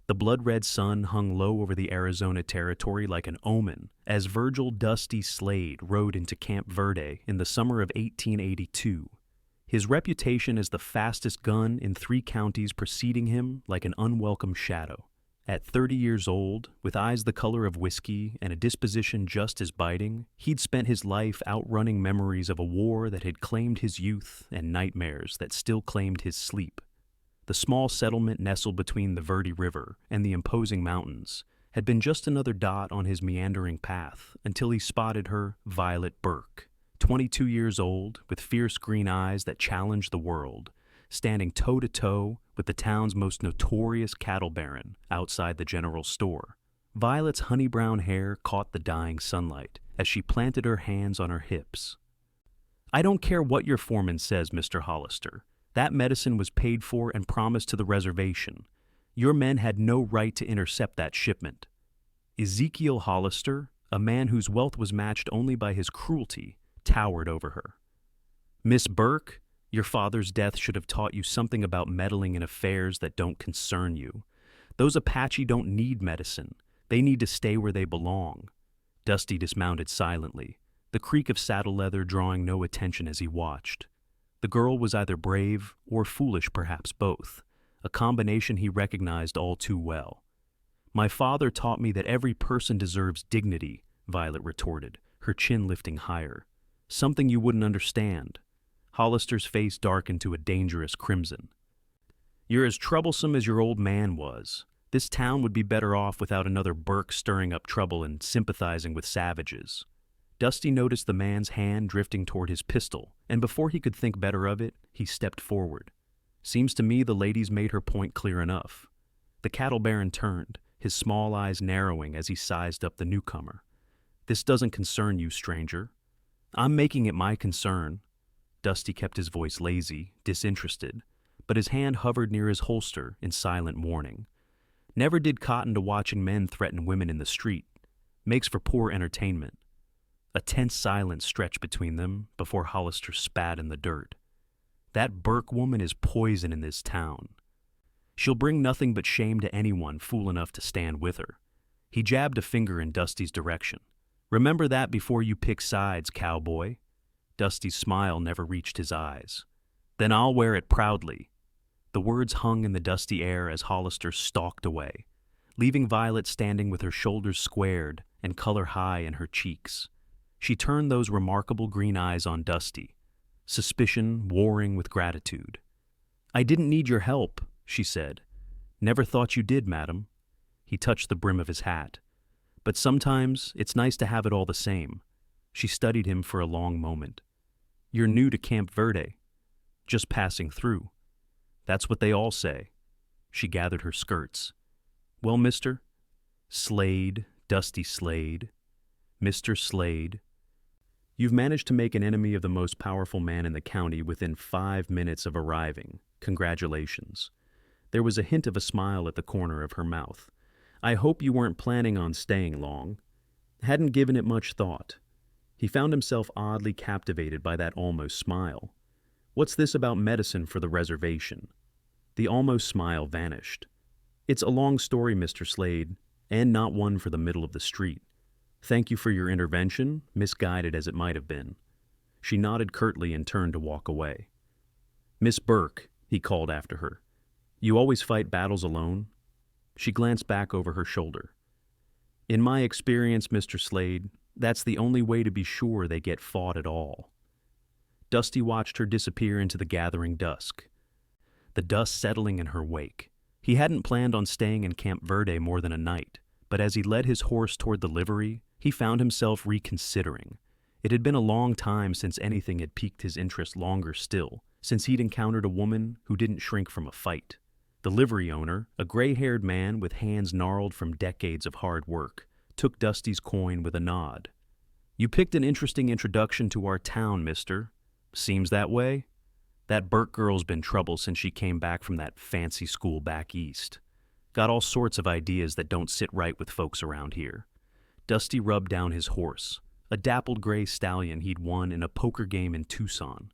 The blood-red sun hung low over the Arizona territory like an omen as Virgil "Dusty" Slade rode into Camp Verde in the summer of 1882. His reputation as the fastest gun in 3 counties preceding him like an unwelcome shadow. At 30 years old, with eyes the color of whiskey and a disposition just as biting, he'd spent his life outrunning memories of a war that had claimed his youth and nightmares that still claimed his sleep. The small settlement nestled between the Verde River and the imposing mountains had been just another dot on his meandering path until he spotted her, Violet Burke, 22 years old, with fierce green eyes that challenged the world, standing toe-to-toe with the town's most notorious cattle baron outside the general store. Violet's honey-brown hair caught the dying sunlight as she planted her hands on her hips. "I don't care what your foreman says, Mr. Hollister. That medicine was paid for and promised to the reservation. Your men had no right to intercept that shipment." Ezekiel Hollister, a man whose wealth was matched only by his cruelty, towered over her. "Miss Burke, your father's death should have taught you something about meddling in affairs that don't concern you. Those Apache don't need medicine. They need to stay where they belong." Dusty dismounted silently, the creak of saddle leather drawing no attention as he watched. The girl was either brave or foolish, perhaps both, a combination he recognized all too well. "My father taught me that every person deserves dignity," Violet retorted, her chin lifting higher. "Something you wouldn't understand." Hollister's face darkened to a dangerous crimson. "You're as troublesome as your old man was. This town would be better off without another Burke stirring up trouble and sympathizing with savages." Dusty noticed the man's hand drifting toward his pistol, and before he could think better of it, he stepped forward. "Seems to me the lady's made her point clear enough." The cattle baron turned, his small eyes narrowing as he sized up the newcomer. "This doesn't concern you, stranger." "I'm making it my concern." Dusty kept his voice lazy, disinterested, but his hand hovered near his holster in silent warning. Never did cotton to watching men threaten women in the street. Makes for poor entertainment. A tense silence stretched between them before Hollister spat in the dirt. "That Burke woman is poison in this town. She'll bring nothing but shame to anyone fool enough to stand with her." He jabbed a finger in Dusty's direction. "Remember that before you pick sides, cowboy." Dusty's smile never reached his eyes. "Then I'll wear it proudly." The words hung in the dusty air as Hollister stalked away, leaving Violet standing with her shoulders squared and color high in her cheeks. She turned those remarkable green eyes on Dusty, suspicion warring with gratitude. "I didn't need your help," she said. "Never thought you did, madam." He touched the brim of his hat. "But sometimes it's nice to have it all the same." She studied him for a long moment. "You're new to Camp Verde." "Just passing through." "That's what they all say." She gathered her skirts. "Well, mister?" "Slade, Dusty Slade." "Mr. Slade." "You've managed to make an enemy of the most powerful man in the county within 5 minutes of arriving. Congratulations." There was a hint of a smile at the corner of her mouth. "I hope you weren't planning on staying long." Hadn't given it much thought. He found himself oddly captivated by that almost smile. "What's this about medicine for the reservation?" The almost smile vanished. "It's a long story, Mr. Slade, and not one for the middle of the street. Thank you for your intervention, misguided as it might have been." She nodded curtly and turned to walk away. "Miss Burke," he called after her, "you always fight battles alone?" She glanced back over her shoulder. "In my experience, Mr. Slade, that's the only way to be sure they get fought at all." Dusty watched her disappear into the gathering dusk, the dust settling in her wake. He hadn't planned on staying in Camp Verde more than a night, but as he led his horse toward the livery, he found himself reconsidering. It had been a long time since anything had piqued his interest, longer still, since he'd encountered a woman who didn't shrink from a fight. The livery owner, a gray-haired man with hands gnarled from decades of hard work, took Dusty's coin with a nod. "You picked an interesting introduction to our town, mister. Seems that way. That Burke girl's been trouble since she came back from that fancy school back east. Got all sorts of ideas that don't sit right with folks around here." Dusty rubbed down his horse, a dappled gray stallion he'd won in a poker game in Tucson.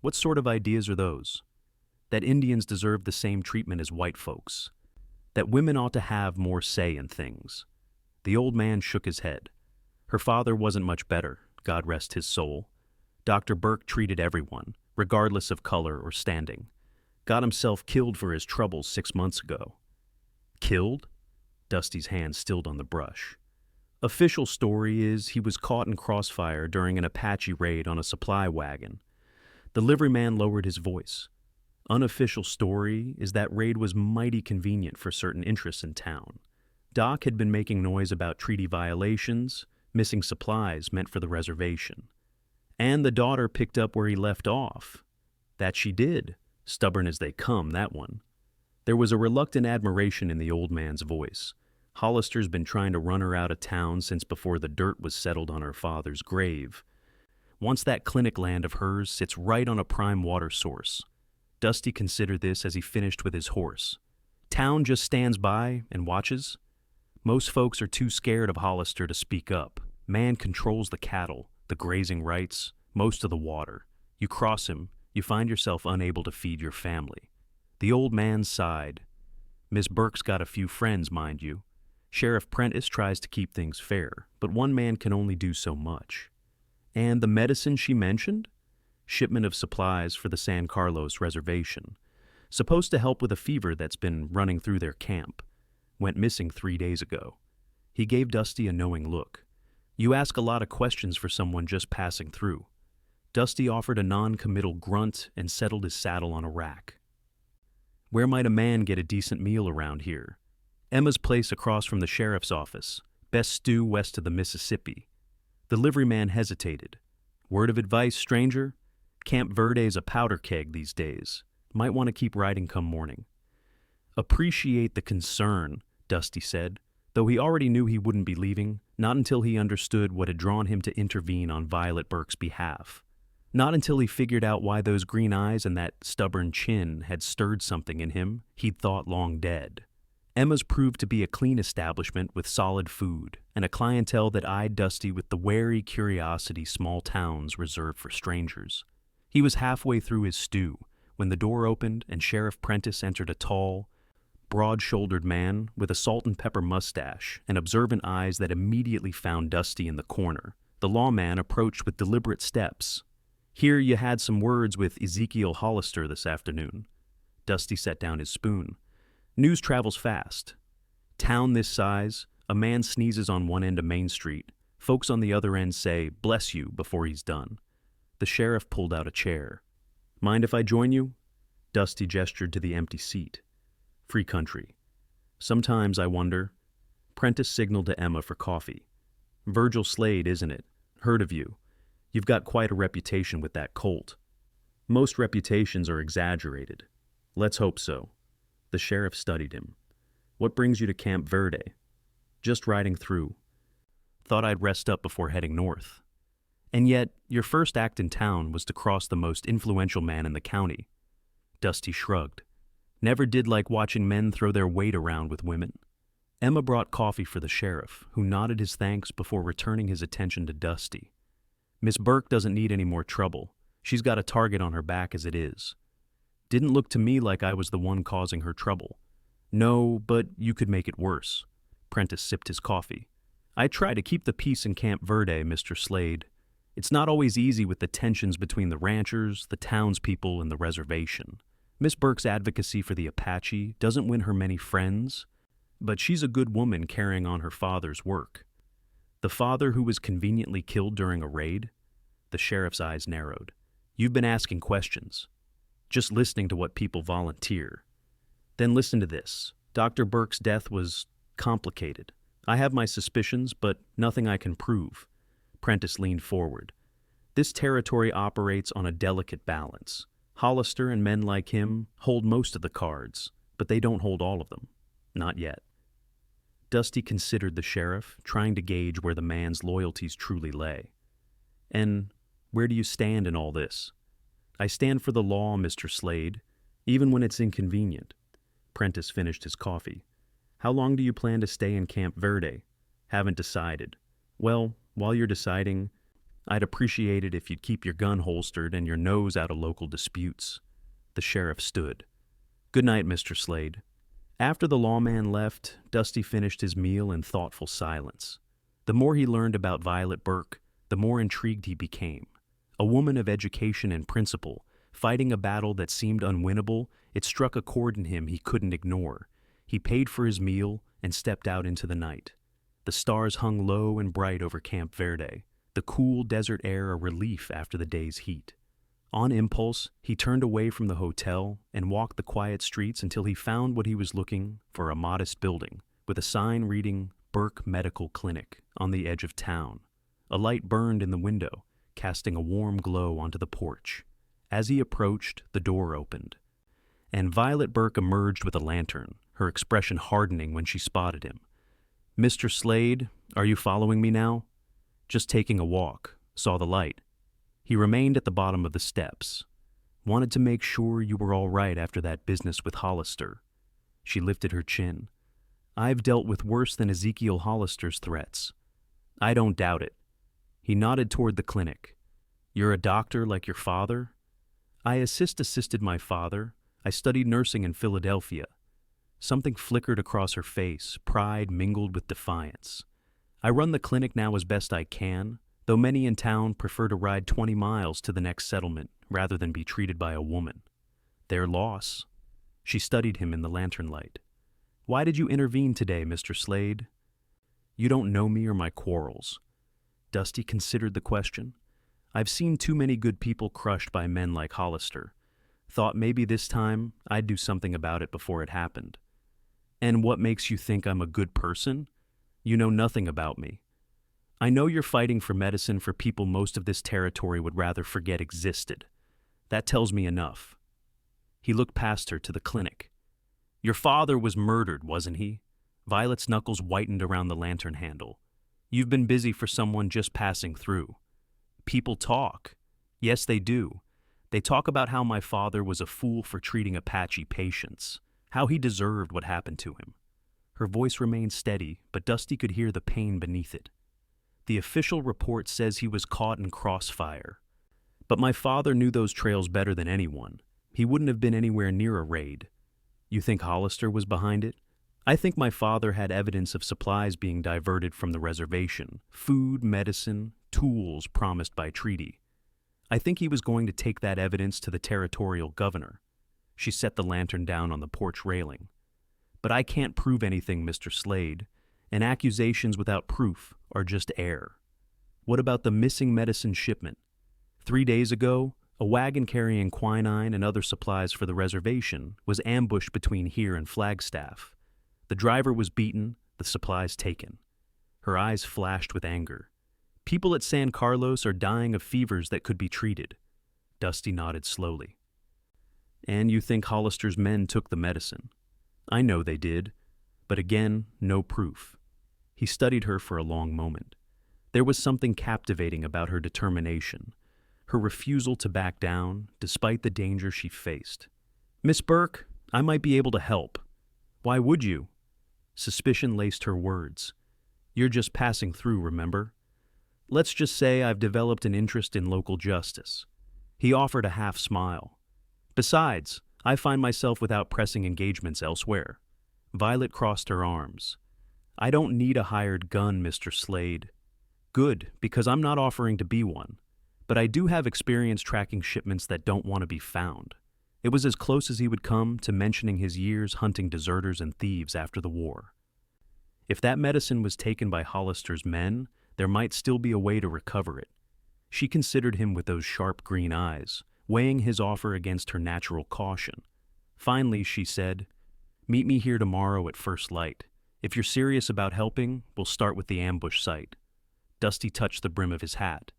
"What sort of ideas are those?" "That Indians deserve the same treatment as white folks." that women ought to have more say in things. The old man shook his head. Her father wasn't much better, God rest his soul. Dr. Burke treated everyone, regardless of color or standing. Got himself killed for his troubles 6 months ago. Killed? Dusty's hand stilled on the brush. Official story is he was caught in crossfire during an Apache raid on a supply wagon. The liveryman lowered his voice. Unofficial story is that raid was mighty convenient for certain interests in town. Doc had been making noise about treaty violations, missing supplies meant for the reservation. And the daughter picked up where he left off. That she did. Stubborn as they come, that one. There was a reluctant admiration in the old man's voice. Hollister's been trying to run her out of town since before the dirt was settled on her father's grave. Once that clinic land of hers sits right on a prime water source. Dusty considered this as he finished with his horse. Town just stands by and watches. Most folks are too scared of Hollister to speak up. Man controls the cattle, the grazing rights, most of the water. You cross him, you find yourself unable to feed your family. The old man sighed. Miss Burke's got a few friends, mind you. Sheriff Prentice tries to keep things fair, but one man can only do so much. And the medicine she mentioned? Shipment of supplies for the San Carlos reservation. Supposed to help with a fever that's been running through their camp. Went missing 3 days ago. He gave Dusty a knowing look. You ask a lot of questions for someone just passing through. Dusty offered a non-committal grunt and settled his saddle on a rack. Where might a man get a decent meal around here? Emma's place across from the sheriff's office. Best stew west of the Mississippi. The liveryman hesitated. Word of advice, stranger? Camp Verde's a powder keg these days. Might want to keep riding come morning. Appreciate the concern, Dusty said, though he already knew he wouldn't be leaving, not until he understood what had drawn him to intervene on Violet Burke's behalf. Not until he figured out why those green eyes and that stubborn chin had stirred something in him he'd thought long dead. Emma's proved to be a clean establishment with solid food, and a clientele that eyed Dusty with the wary curiosity small towns reserve for strangers. He was halfway through his stew when the door opened and Sheriff Prentice entered, a tall, broad-shouldered man with a salt and pepper mustache and observant eyes that immediately found Dusty in the corner. The lawman approached with deliberate steps. Here you had some words with Ezekiel Hollister this afternoon. Dusty set down his spoon. News travels fast. Town this size, a man sneezes on one end of Main Street. Folks on the other end say, "Bless you," before he's done. The sheriff pulled out a chair. Mind if I join you? Dusty gestured to the empty seat. Free country. Sometimes I wonder. Prentice signaled to Emma for coffee. Virgil Slade, isn't it? Heard of you. You've got quite a reputation with that colt. Most reputations are exaggerated. Let's hope so. The sheriff studied him. What brings you to Camp Verde? Just riding through. Thought I'd rest up before heading north. And yet, your first act in town was to cross the most influential man in the county. Dusty shrugged. Never did like watching men throw their weight around with women. Emma brought coffee for the sheriff, who nodded his thanks before returning his attention to Dusty. Miss Burke doesn't need any more trouble. She's got a target on her back as it is. Didn't look to me like I was the one causing her trouble. No, but you could make it worse. Prentice sipped his coffee. I try to keep the peace in Camp Verde, Mr. Slade. It's not always easy with the tensions between the ranchers, the townspeople, and the reservation. Miss Burke's advocacy for the Apache doesn't win her many friends, but she's a good woman carrying on her father's work. The father who was conveniently killed during a raid? The sheriff's eyes narrowed. You've been asking questions. Just listening to what people volunteer. Then listen to this. Dr. Burke's death was complicated. I have my suspicions, but nothing I can prove. Prentice leaned forward. This territory operates on a delicate balance. Hollister and men like him hold most of the cards, but they don't hold all of them. Not yet. Dusty considered the sheriff, trying to gauge where the man's loyalties truly lay. And where do you stand in all this? I stand for the law, Mr. Slade, even when it's inconvenient. Prentice finished his coffee. How long do you plan to stay in Camp Verde? Haven't decided. Well, while you're deciding, I'd appreciate it if you'd keep your gun holstered and your nose out of local disputes. The sheriff stood. Good night, Mr. Slade. After the lawman left, Dusty finished his meal in thoughtful silence. The more he learned about Violet Burke, the more intrigued he became. A woman of education and principle, fighting a battle that seemed unwinnable, it struck a chord in him he couldn't ignore. He paid for his meal and stepped out into the night. The stars hung low and bright over Camp Verde, the cool desert air a relief after the day's heat. On impulse, he turned away from the hotel and walked the quiet streets until he found what he was looking for, a modest building with a sign reading Burke Medical Clinic on the edge of town. A light burned in the window, casting a warm glow onto the porch. As he approached, the door opened, and Violet Burke emerged with a lantern, her expression hardening when she spotted him. "Mr. Slade, are you following me now?" "Just taking a walk. Saw the light." He remained at the bottom of the steps. "Wanted to make sure you were all right after that business with Hollister." She lifted her chin. "I've dealt with worse than Ezekiel Hollister's threats." "I don't doubt it." He nodded toward the clinic. "You're a doctor like your father?" "I assisted my father. I studied nursing in Philadelphia." Something flickered across her face, pride mingled with defiance. "I run the clinic now as best I can, though many in town prefer to ride 20 miles to the next settlement rather than be treated by a woman. Their loss." She studied him in the lantern light. "Why did you intervene today, Mr. Slade?" "You don't know me or my quarrels." Dusty considered the question. "I've seen too many good people crushed by men like Hollister. Thought maybe this time I'd do something about it before it happened." "And what makes you think I'm a good person?" "You know nothing about me." "I know you're fighting for medicine for people most of this territory would rather forget existed. That tells me enough." He looked past her to the clinic. "Your father was murdered, wasn't he?" Violet's knuckles whitened around the lantern handle. "You've been busy for someone just passing through." "People talk." "Yes, they do. They talk about how my father was a fool for treating Apache patients, how he deserved what happened to him." Her voice remained steady, but Dusty could hear the pain beneath it. "The official report says he was caught in crossfire. But my father knew those trails better than anyone. He wouldn't have been anywhere near a raid." "You think Hollister was behind it?" "I think my father had evidence of supplies being diverted from the reservation, food, medicine, tools promised by treaty. I think he was going to take that evidence to the territorial governor." She set the lantern down on the porch railing. "But I can't prove anything, Mr. Slade, and accusations without proof are just air." "What about the missing medicine shipment?" 3 days ago, a wagon carrying quinine and other supplies for the reservation was ambushed between here and Flagstaff. The driver was beaten, the supplies taken." Her eyes flashed with anger. "People at San Carlos are dying of fevers that could be treated." Dusty nodded slowly. "And you think Hollister's men took the medicine?" "I know they did, but again, no proof." He studied her for a long moment. There was something captivating about her determination, her refusal to back down, despite the danger she faced. "Miss Burke, I might be able to help." "Why would you?" Suspicion laced her words. "You're just passing through, remember? Let's just say I've developed an interest in local justice." He offered a half smile. "Besides, I find myself without pressing engagements elsewhere." Violet crossed her arms. "I don't need a hired gun, Mr. Slade." "Good, because I'm not offering to be one. But I do have experience tracking shipments that don't want to be found." It was as close as he would come to mentioning his years hunting deserters and thieves after the war. If that medicine was taken by Hollister's men, there might still be a way to recover it. She considered him with those sharp green eyes, weighing his offer against her natural caution. Finally, she said, "Meet me here tomorrow at first light. If you're serious about helping, we'll start with the ambush site." Dusty touched the brim of his hat.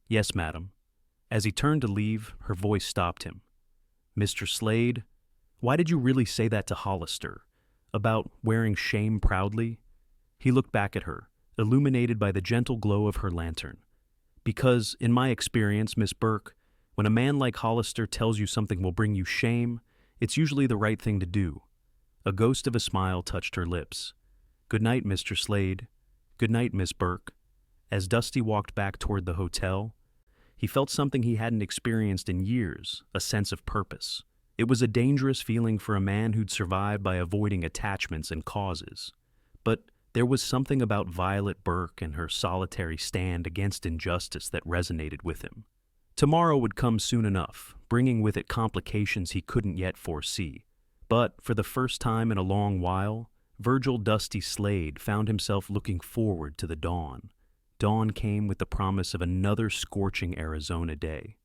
"Yes, madam." As he turned to leave, her voice stopped him. "Mr. Slade, why did you really say that to Hollister? About wearing shame proudly?" He looked back at her, illuminated by the gentle glow of her lantern. "Because, in my experience, Miss Burke, when a man like Hollister tells you something will bring you shame, it's usually the right thing to do." A ghost of a smile touched her lips. "Good night, Mr. Slade. Good night, Miss Burke." As Dusty walked back toward the hotel, he felt something he hadn't experienced in years, a sense of purpose. It was a dangerous feeling for a man who'd survived by avoiding attachments and causes. But there was something about Violet Burke and her solitary stand against injustice that resonated with him. Tomorrow would come soon enough, bringing with it complications he couldn't yet foresee. But for the first time in a long while, Virgil Dusty Slade found himself looking forward to the dawn. Dawn came with the promise of another scorching Arizona day.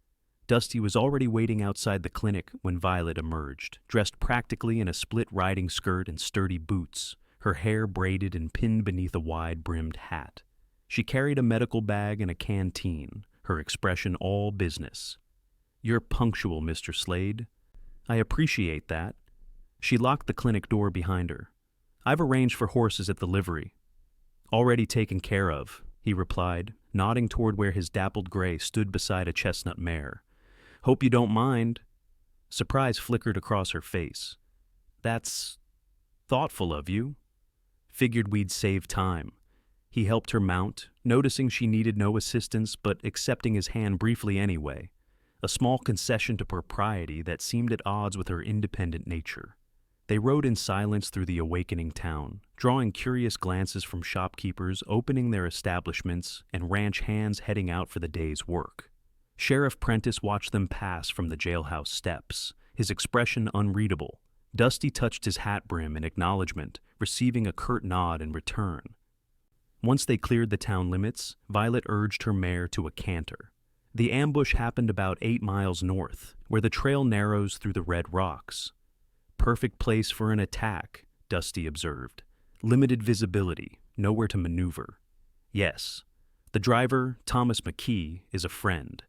Dusty was already waiting outside the clinic when Violet emerged, dressed practically in a split riding skirt and sturdy boots, her hair braided and pinned beneath a wide-brimmed hat. She carried a medical bag and a canteen, her expression all business. "You're punctual, Mr. Slade." "I appreciate that." She locked the clinic door behind her. "I've arranged for horses at the livery." "Already taken care of," he replied, nodding toward where his dappled gray stood beside a chestnut mare. "Hope you don't mind." Surprise flickered across her face. "That's thoughtful of you." "Figured we'd save time." He helped her mount, noticing she needed no assistance but accepting his hand briefly anyway, a small concession to propriety that seemed at odds with her independent nature. They rode in silence through the awakening town, drawing curious glances from shopkeepers opening their establishments and ranch hands heading out for the day's work. Sheriff Prentice watched them pass from the jailhouse steps, his expression unreadable. Dusty touched his hat brim in acknowledgement, receiving a curt nod in return. Once they cleared the town limits, Violet urged her mare to a canter. The ambush happened about 8 miles north, where the trail narrows through the red rocks. "Perfect place for an attack," Dusty observed. "Limited visibility, nowhere to maneuver." "Yes. The driver, Thomas McKee, is a friend.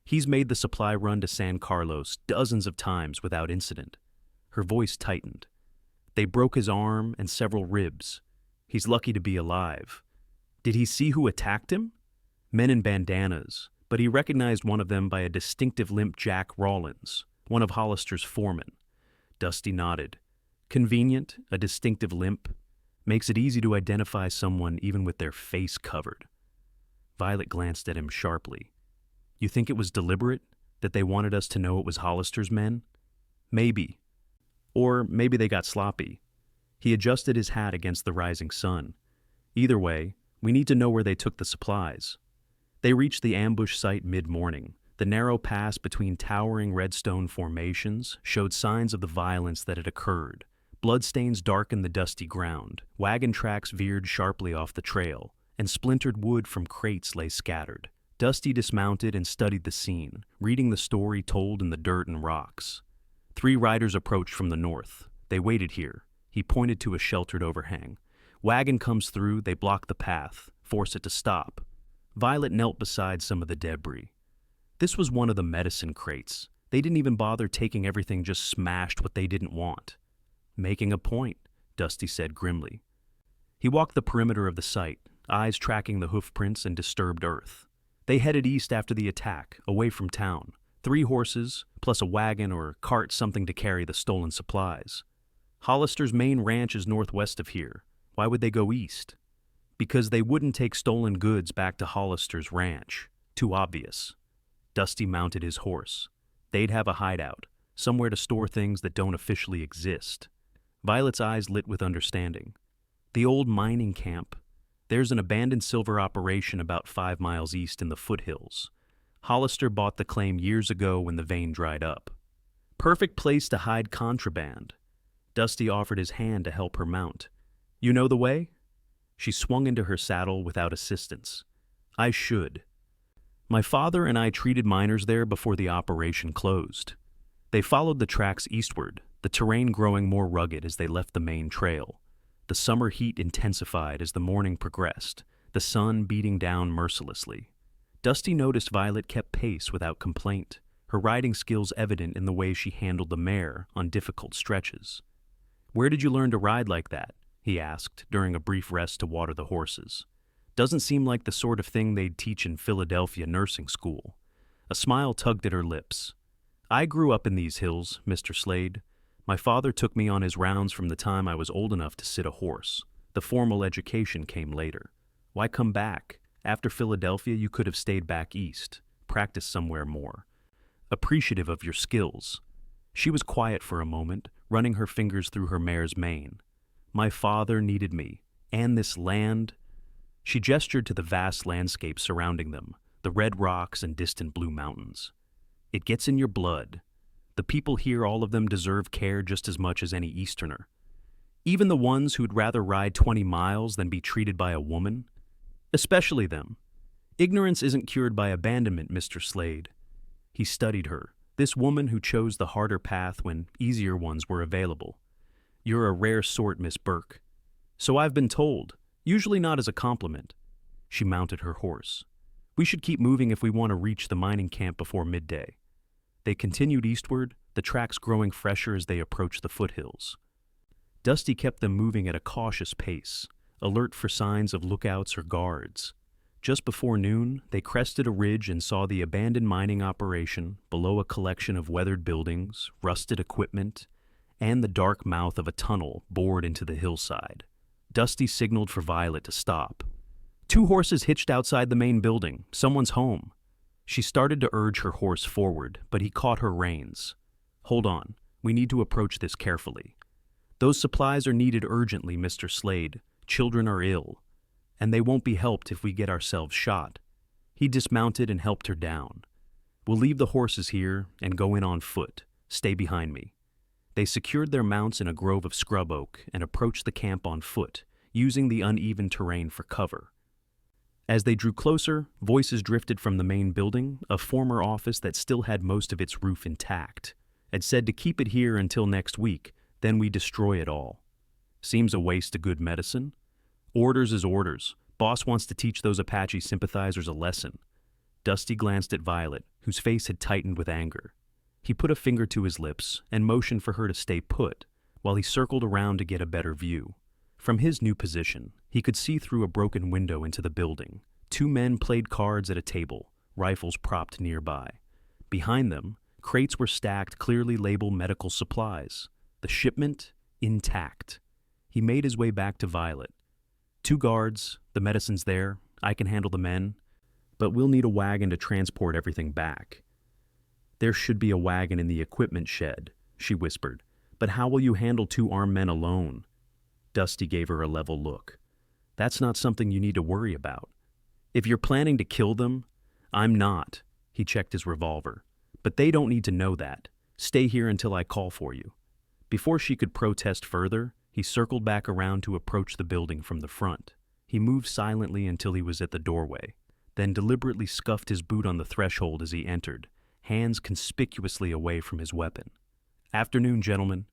He's made the supply run to San Carlos dozens of times without incident." Her voice tightened. "They broke his arm and several ribs. He's lucky to be alive." "Did he see who attacked him?" "Men in bandanas, but he recognized one of them by a distinctive limp Jack Rawlins, one of Hollister's foremen." Dusty nodded. "Convenient, a distinctive limp. Makes it easy to identify someone even with their face covered." Violet glanced at him sharply. "You think it was deliberate? That they wanted us to know it was Hollister's men?" "Maybe. Or maybe they got sloppy." He adjusted his hat against the rising sun. "Either way, we need to know where they took the supplies." They reached the ambush site mid-morning. The narrow pass between towering redstone formations showed signs of the violence that had occurred. Bloodstains darkened the dusty ground, wagon tracks veered sharply off the trail, and splintered wood from crates lay scattered. Dusty dismounted and studied the scene, reading the story told in the dirt and rocks. 3 riders approached from the north. They waited here. He pointed to a sheltered overhang. "Wagon comes through, they block the path, force it to stop." Violet knelt beside some of the debris. This was one of the medicine crates. They didn't even bother taking everything, just smashed what they didn't want. "Making a point," Dusty said grimly. He walked the perimeter of the site, eyes tracking the hoofprints and disturbed earth. They headed east after the attack, away from town. 3 horses, plus a wagon or cart, something to carry the stolen supplies. "Hollister's main ranch is northwest of here. Why would they go east?" "Because they wouldn't take stolen goods back to Hollister's ranch. Too obvious." Dusty mounted his horse. They'd have a hideout, somewhere to store things that don't officially exist. Violet's eyes lit with understanding. "The old mining camp. There's an abandoned silver operation about 5 miles east in the foothills. Hollister bought the claim years ago when the vein dried up. Perfect place to hide contraband." Dusty offered his hand to help her mount. "You know the way?" She swung into her saddle without assistance. "I should. My father and I treated miners there before the operation closed." They followed the tracks eastward, the terrain growing more rugged as they left the main trail. The summer heat intensified as the morning progressed, the sun beating down mercilessly. Dusty noticed Violet kept pace without complaint, her riding skills evident in the way she handled the mare on difficult stretches. "Where did you learn to ride like that?" he asked during a brief rest to water the horses. "Doesn't seem like the sort of thing they'd teach in Philadelphia nursing school." A smile tugged at her lips. "I grew up in these hills, Mr. Slade. My father took me on his rounds from the time I was old enough to sit a horse. The formal education came later. Why come back? After Philadelphia, you could have stayed back east, practiced somewhere more. Appreciative of your skills." She was quiet for a moment, running her fingers through her mare's mane. My father needed me, and this land. She gestured to the vast landscape surrounding them, the red rocks and distant blue mountains. It gets in your blood. The people here, all of them, deserve care just as much as any Easterner. Even the ones who'd rather ride 20 miles than be treated by a woman. Especially them. Ignorance isn't cured by abandonment, Mr. Slade. He studied her, this woman who chose the harder path when easier ones were available. You're a rare sort, Miss Burke. So I've been told, usually not as a compliment. She mounted her horse. We should keep moving if we want to reach the mining camp before midday. They continued eastward, the tracks growing fresher as they approached the foothills. Dusty kept them moving at a cautious pace, alert for signs of lookouts or guards. Just before noon, they crested a ridge and saw the abandoned mining operation below a collection of weathered buildings, rusted equipment, and the dark mouth of a tunnel bored into the hillside. Dusty signaled for Violet to stop. 2 horses hitched outside the main building. Someone's home. She started to urge her horse forward, but he caught her reins. Hold on. We need to approach this carefully. Those supplies are needed urgently, Mr. Slade. Children are ill, and they won't be helped if we get ourselves shot. He dismounted and helped her down. We'll leave the horses here and go in on foot. Stay behind me. They secured their mounts in a grove of scrub oak and approached the camp on foot, using the uneven terrain for cover. As they drew closer, voices drifted from the main building, a former office that still had most of its roof intact. Had said to keep it here until next week, then we destroy it all. Seems a waste of good medicine. Orders is orders. Boss wants to teach those Apache sympathizers a lesson. Dusty glanced at Violet, whose face had tightened with anger. He put a finger to his lips and motioned for her to stay put, while he circled around to get a better view. From his new position, he could see through a broken window into the building. 2 men played cards at a table, rifles propped nearby. Behind them, crates were stacked, clearly labeled medical supplies. The shipment, intact. He made his way back to Violet. 2 guards, the medicine's there, I can handle the men, but we'll need a wagon to transport everything back. There should be a wagon in the equipment shed, she whispered, but how will you handle 2 armed men alone? Dusty gave her a level look. That's not something you need to worry about. If you're planning to kill them, I'm not. He checked his revolver. But they don't need to know that. Stay here until I call for you. Before she could protest further, he circled back around to approach the building from the front. He moved silently until he was at the doorway, then deliberately scuffed his boot on the threshold as he entered, hands conspicuously away from his weapon. Afternoon, gentlemen.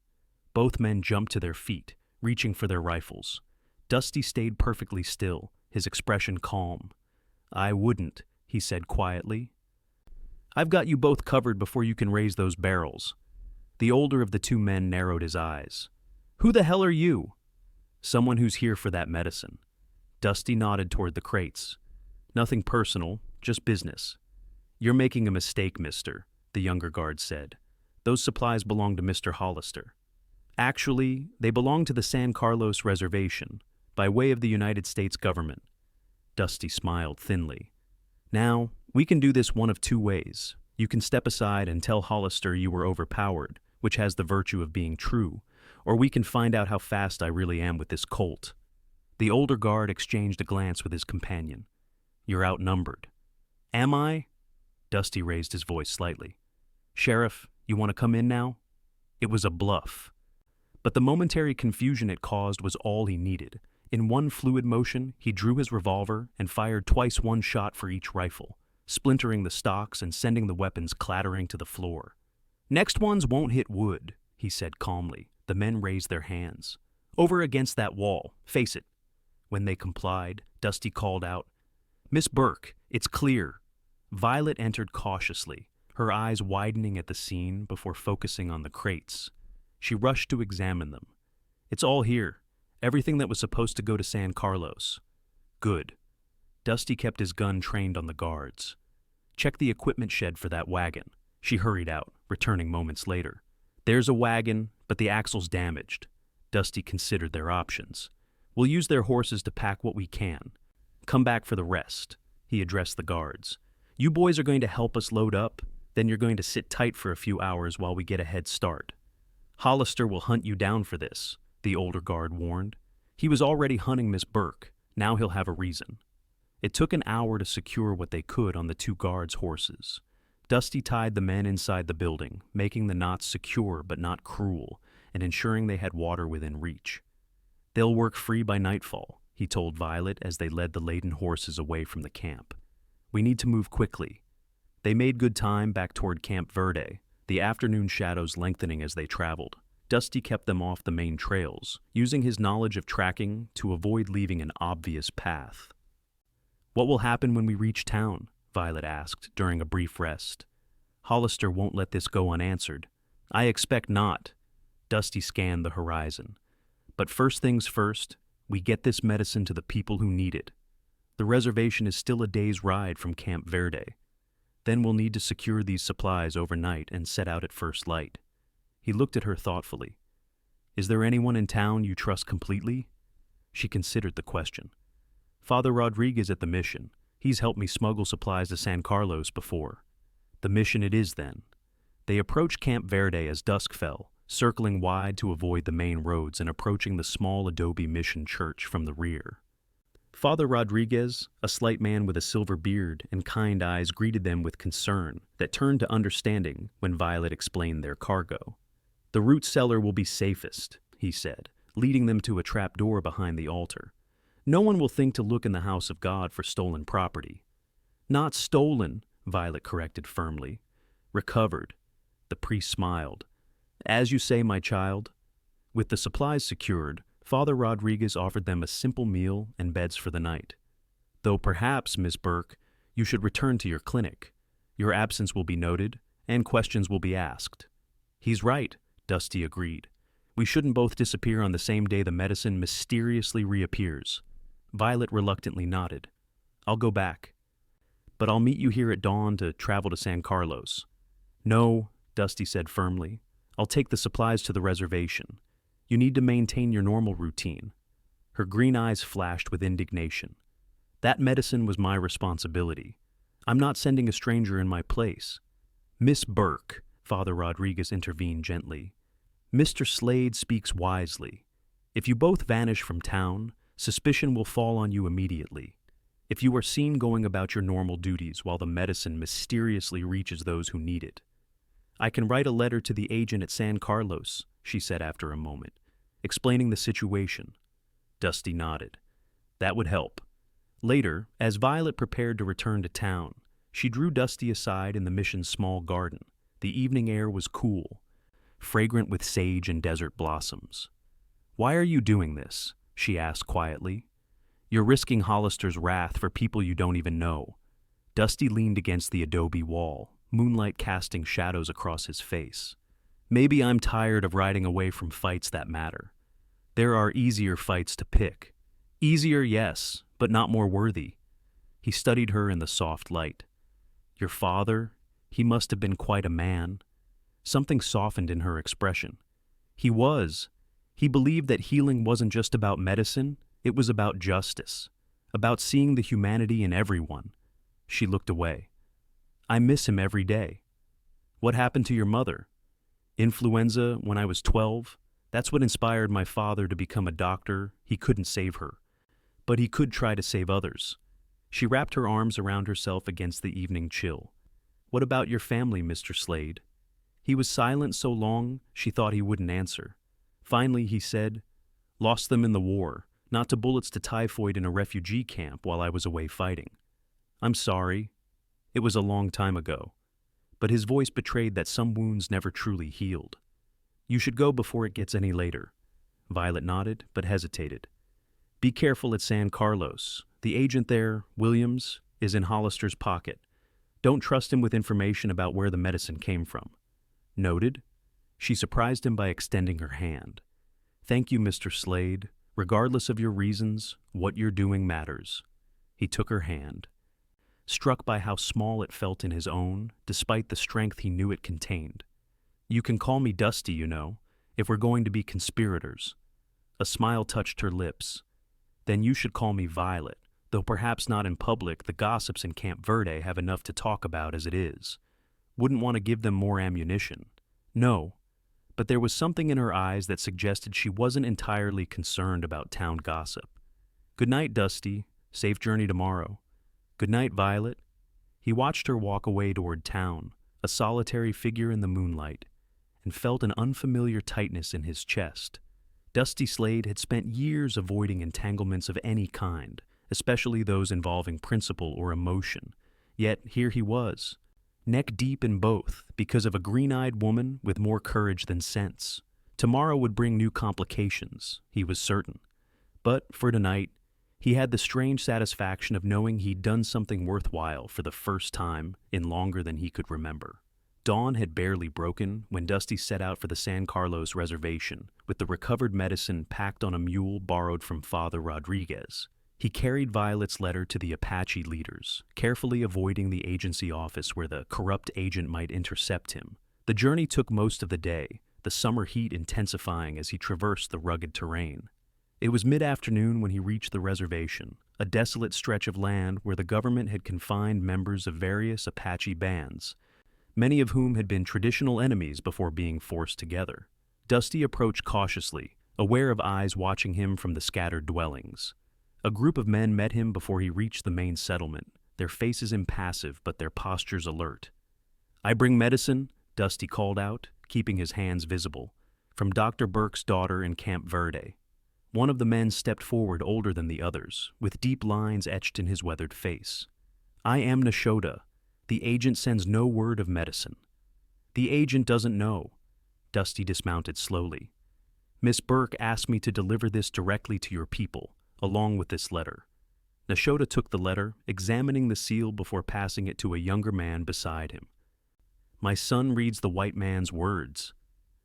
Both men jumped to their feet, reaching for their rifles. Dusty stayed perfectly still, his expression calm. I wouldn't, he said quietly. I've got you both covered before you can raise those barrels. The older of the 2 men narrowed his eyes. Who the hell are you? Someone who's here for that medicine. Dusty nodded toward the crates. Nothing personal, just business. You're making a mistake, mister, the younger guard said. Those supplies belong to Mr. Hollister. Actually, they belong to the San Carlos Reservation, by way of the United States government. Dusty smiled thinly. Now, we can do this one of 2 ways. You can step aside and tell Hollister you were overpowered, which has the virtue of being true, or we can find out how fast I really am with this Colt. The older guard exchanged a glance with his companion. You're outnumbered. Am I? Dusty raised his voice slightly. Sheriff, you want to come in now? It was a bluff. But the momentary confusion it caused was all he needed. In one fluid motion, he drew his revolver and fired twice 1 shot for each rifle, splintering the stocks and sending the weapons clattering to the floor. Next ones won't hit wood, he said calmly. The men raised their hands. Over against that wall. Face it. When they complied, Dusty called out, Miss Burke, it's clear. Violet entered cautiously, her eyes widening at the scene before focusing on the crates. She rushed to examine them. It's all here. Everything that was supposed to go to San Carlos. Good. Dusty kept his gun trained on the guards. Check the equipment shed for that wagon. She hurried out, returning moments later. There's a wagon, but the axle's damaged. Dusty considered their options. We'll use their horses to pack what we can. Come back for the rest. He addressed the guards. You boys are going to help us load up? Then you're going to sit tight for a few hours while we get a head start. Hollister will hunt you down for this, the older guard warned. He was already hunting Miss Burke. Now he'll have a reason. It took an hour to secure what they could on the two guards' horses. Dusty tied the men inside the building, making the knots secure but not cruel, and ensuring they had water within reach. They'll work free by nightfall, he told Violet as they led the laden horses away from the camp. We need to move quickly. They made good time back toward Camp Verde, the afternoon shadows lengthening as they traveled. Dusty kept them off the main trails, using his knowledge of tracking to avoid leaving an obvious path. What will happen when we reach town? Violet asked during a brief rest. Hollister won't let this go unanswered. I expect not. Dusty scanned the horizon. But first things first, we get this medicine to the people who need it. The reservation is still a day's ride from Camp Verde. Then we'll need to secure these supplies overnight and set out at first light. He looked at her thoughtfully. Is there anyone in town you trust completely? She considered the question. Father Rodriguez at the mission. He's helped me smuggle supplies to San Carlos before. The mission it is then. They approached Camp Verde as dusk fell, circling wide to avoid the main roads and approaching the small adobe mission church from the rear. Father Rodriguez, a slight man with a silver beard and kind eyes, greeted them with concern that turned to understanding when Violet explained their cargo. The root cellar will be safest, he said, leading them to a trap door behind the altar. No one will think to look in the house of God for stolen property. Not stolen, Violet corrected firmly. Recovered. The priest smiled. As you say, my child. With the supplies secured, Father Rodriguez offered them a simple meal and beds for the night. Though perhaps, Miss Burke, you should return to your clinic. Your absence will be noted, and questions will be asked. He's right, Dusty agreed. We shouldn't both disappear on the same day the medicine mysteriously reappears. Violet reluctantly nodded. I'll go back. But I'll meet you here at dawn to travel to San Carlos. No, Dusty said firmly. I'll take the supplies to the reservation. You need to maintain your normal routine. Her green eyes flashed with indignation. That medicine was my responsibility. I'm not sending a stranger in my place. Miss Burke, Father Rodriguez intervened gently. Mr. Slade speaks wisely. If you both vanish from town, suspicion will fall on you immediately. If you are seen going about your normal duties while the medicine mysteriously reaches those who need it. I can write a letter to the agent at San Carlos, she said after a moment, explaining the situation. Dusty nodded. That would help. Later, as Violet prepared to return to town, she drew Dusty aside in the mission's small garden. The evening air was cool, fragrant with sage and desert blossoms. Why are you doing this? She asked quietly. You're risking Hollister's wrath for people you don't even know. Dusty leaned against the adobe wall, moonlight casting shadows across his face. Maybe I'm tired of riding away from fights that matter. There are easier fights to pick. Easier, yes, but not more worthy. He studied her in the soft light. Your father, he must have been quite a man. Something softened in her expression. He was. He believed that healing wasn't just about medicine, it was about justice, about seeing the humanity in everyone. She looked away. I miss him every day. What happened to your mother? Influenza when I was 12? That's what inspired my father to become a doctor. He couldn't save her, but he could try to save others. She wrapped her arms around herself against the evening chill. What about your family, Mr. Slade? He was silent so long she thought he wouldn't answer. Finally, he said, Lost them in the war, not to bullets to typhoid in a refugee camp while I was away fighting. I'm sorry. It was a long time ago. But his voice betrayed that some wounds never truly healed. You should go before it gets any later. Violet nodded, but hesitated. Be careful at San Carlos. The agent there, Williams, is in Hollister's pocket. Don't trust him with information about where the medicine came from. Noted? She surprised him by extending her hand. Thank you, Mr. Slade. Regardless of your reasons, what you're doing matters. He took her hand. Struck by how small it felt in his own, despite the strength he knew it contained. You can call me Dusty, you know, if we're going to be conspirators. A smile touched her lips. Then you should call me Violet, though perhaps not in public. The gossips in Camp Verde have enough to talk about as it is. Wouldn't want to give them more ammunition. No, but there was something in her eyes that suggested she wasn't entirely concerned about town gossip. "Good night, Dusty. Safe journey tomorrow." "Good night, Violet." He watched her walk away toward town, a solitary figure in the moonlight, and felt an unfamiliar tightness in his chest. Dusty Slade had spent years avoiding entanglements of any kind, especially those involving principle or emotion. Yet here he was, neck deep in both, because of a green-eyed woman with more courage than sense. Tomorrow would bring new complications, he was certain. But for tonight, he had the strange satisfaction of knowing he'd done something worthwhile for the first time in longer than he could remember. Dawn had barely broken when Dusty set out for the San Carlos reservation, with the recovered medicine packed on a mule borrowed from Father Rodriguez. He carried Violet's letter to the Apache leaders, carefully avoiding the agency office where the corrupt agent might intercept him. The journey took most of the day, the summer heat intensifying as he traversed the rugged terrain. It was mid-afternoon when he reached the reservation, a desolate stretch of land where the government had confined members of various Apache bands, many of whom had been traditional enemies before being forced together. Dusty approached cautiously, aware of eyes watching him from the scattered dwellings. A group of men met him before he reached the main settlement, their faces impassive but their postures alert. "I bring medicine," Dusty called out, keeping his hands visible, "from Dr. Burke's daughter in Camp Verde." One of the men stepped forward, older than the others, with deep lines etched in his weathered face. "I am Nashoda. The agent sends no word of medicine." "The agent doesn't know." Dusty dismounted slowly. "Miss Burke asked me to deliver this directly to your people, along with this letter." Nashoda took the letter, examining the seal before passing it to a younger man beside him. "My son reads the white man's words."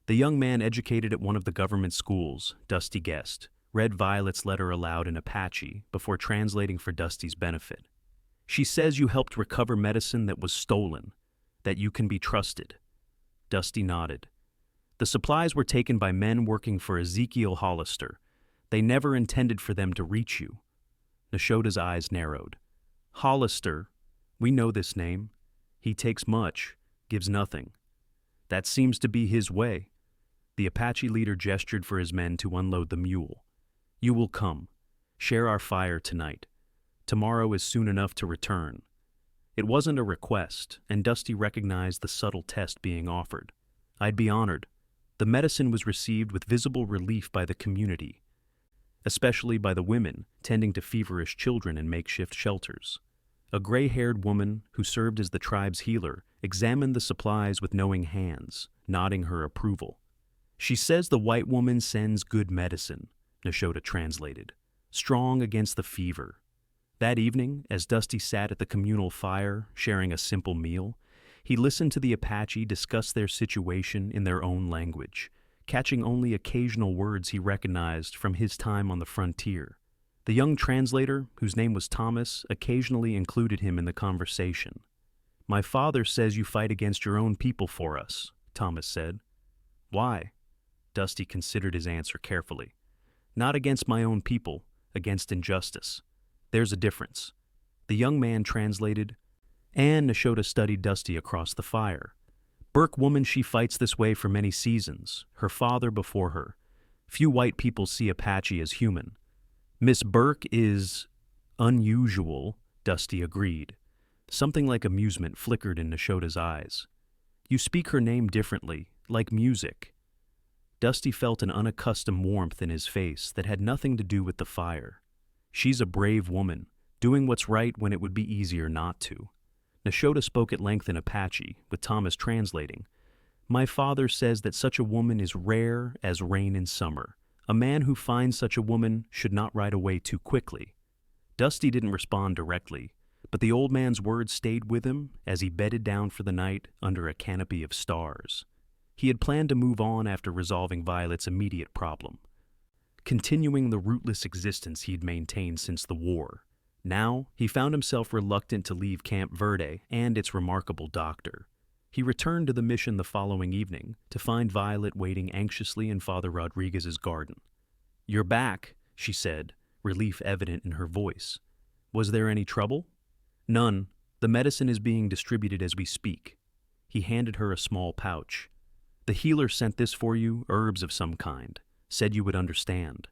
The young man, educated at one of the government schools, Dusty guessed, read Violet's letter aloud in Apache before translating for Dusty's benefit. "She says you helped recover medicine that was stolen, that you can be trusted." Dusty nodded. "The supplies were taken by men working for Ezekiel Hollister. They never intended for them to reach you." Nashoda's eyes narrowed. "Hollister, we know this name. He takes much, gives nothing. That seems to be his way." The Apache leader gestured for his men to unload the mule. "You will come. Share our fire tonight. Tomorrow is soon enough to return." It wasn't a request, and Dusty recognized the subtle test being offered. "I'd be honored." The medicine was received with visible relief by the community, especially by the women tending to feverish children in makeshift shelters. A gray-haired woman, who served as the tribe's healer, examined the supplies with knowing hands, nodding her approval. "She says the white woman sends good medicine," Nashoda translated, "strong against the fever." That evening, as Dusty sat at the communal fire, sharing a simple meal, he listened to the Apache discuss their situation in their own language, catching only occasional words he recognized from his time on the frontier. The young translator, whose name was Thomas, occasionally included him in the conversation. "My father says you fight against your own people for us," Thomas said. "Why?" Dusty considered his answer carefully. "Not against my own people, against injustice. There's a difference." The young man translated, and Nashoda studied Dusty across the fire. "Burke woman, she fights this way for many seasons, her father before her. Few white people see Apache as human." "Miss Burke is unusual," Dusty agreed. Something like amusement flickered in Nashoda's eyes. "You speak her name differently, like music." Dusty felt an unaccustomed warmth in his face that had nothing to do with the fire. "She's a brave woman, doing what's right when it would be easier not to." Nashoda spoke at length in Apache, with Thomas translating. "My father says that such a woman is rare as rain in summer. A man who finds such a woman should not ride away too quickly." Dusty didn't respond directly, but the old man's words stayed with him as he bedded down for the night under a canopy of stars. He had planned to move on after resolving Violet's immediate problem, continuing the rootless existence he'd maintained since the war. Now, he found himself reluctant to leave Camp Verde and its remarkable doctor. He returned to the mission the following evening to find Violet waiting anxiously in Father Rodriguez's garden. "You're back," she said, relief evident in her voice. "Was there any trouble?" "None. The medicine is being distributed as we speak." He handed her a small pouch. "The healer sent this for you, herbs of some kind. Said you would understand."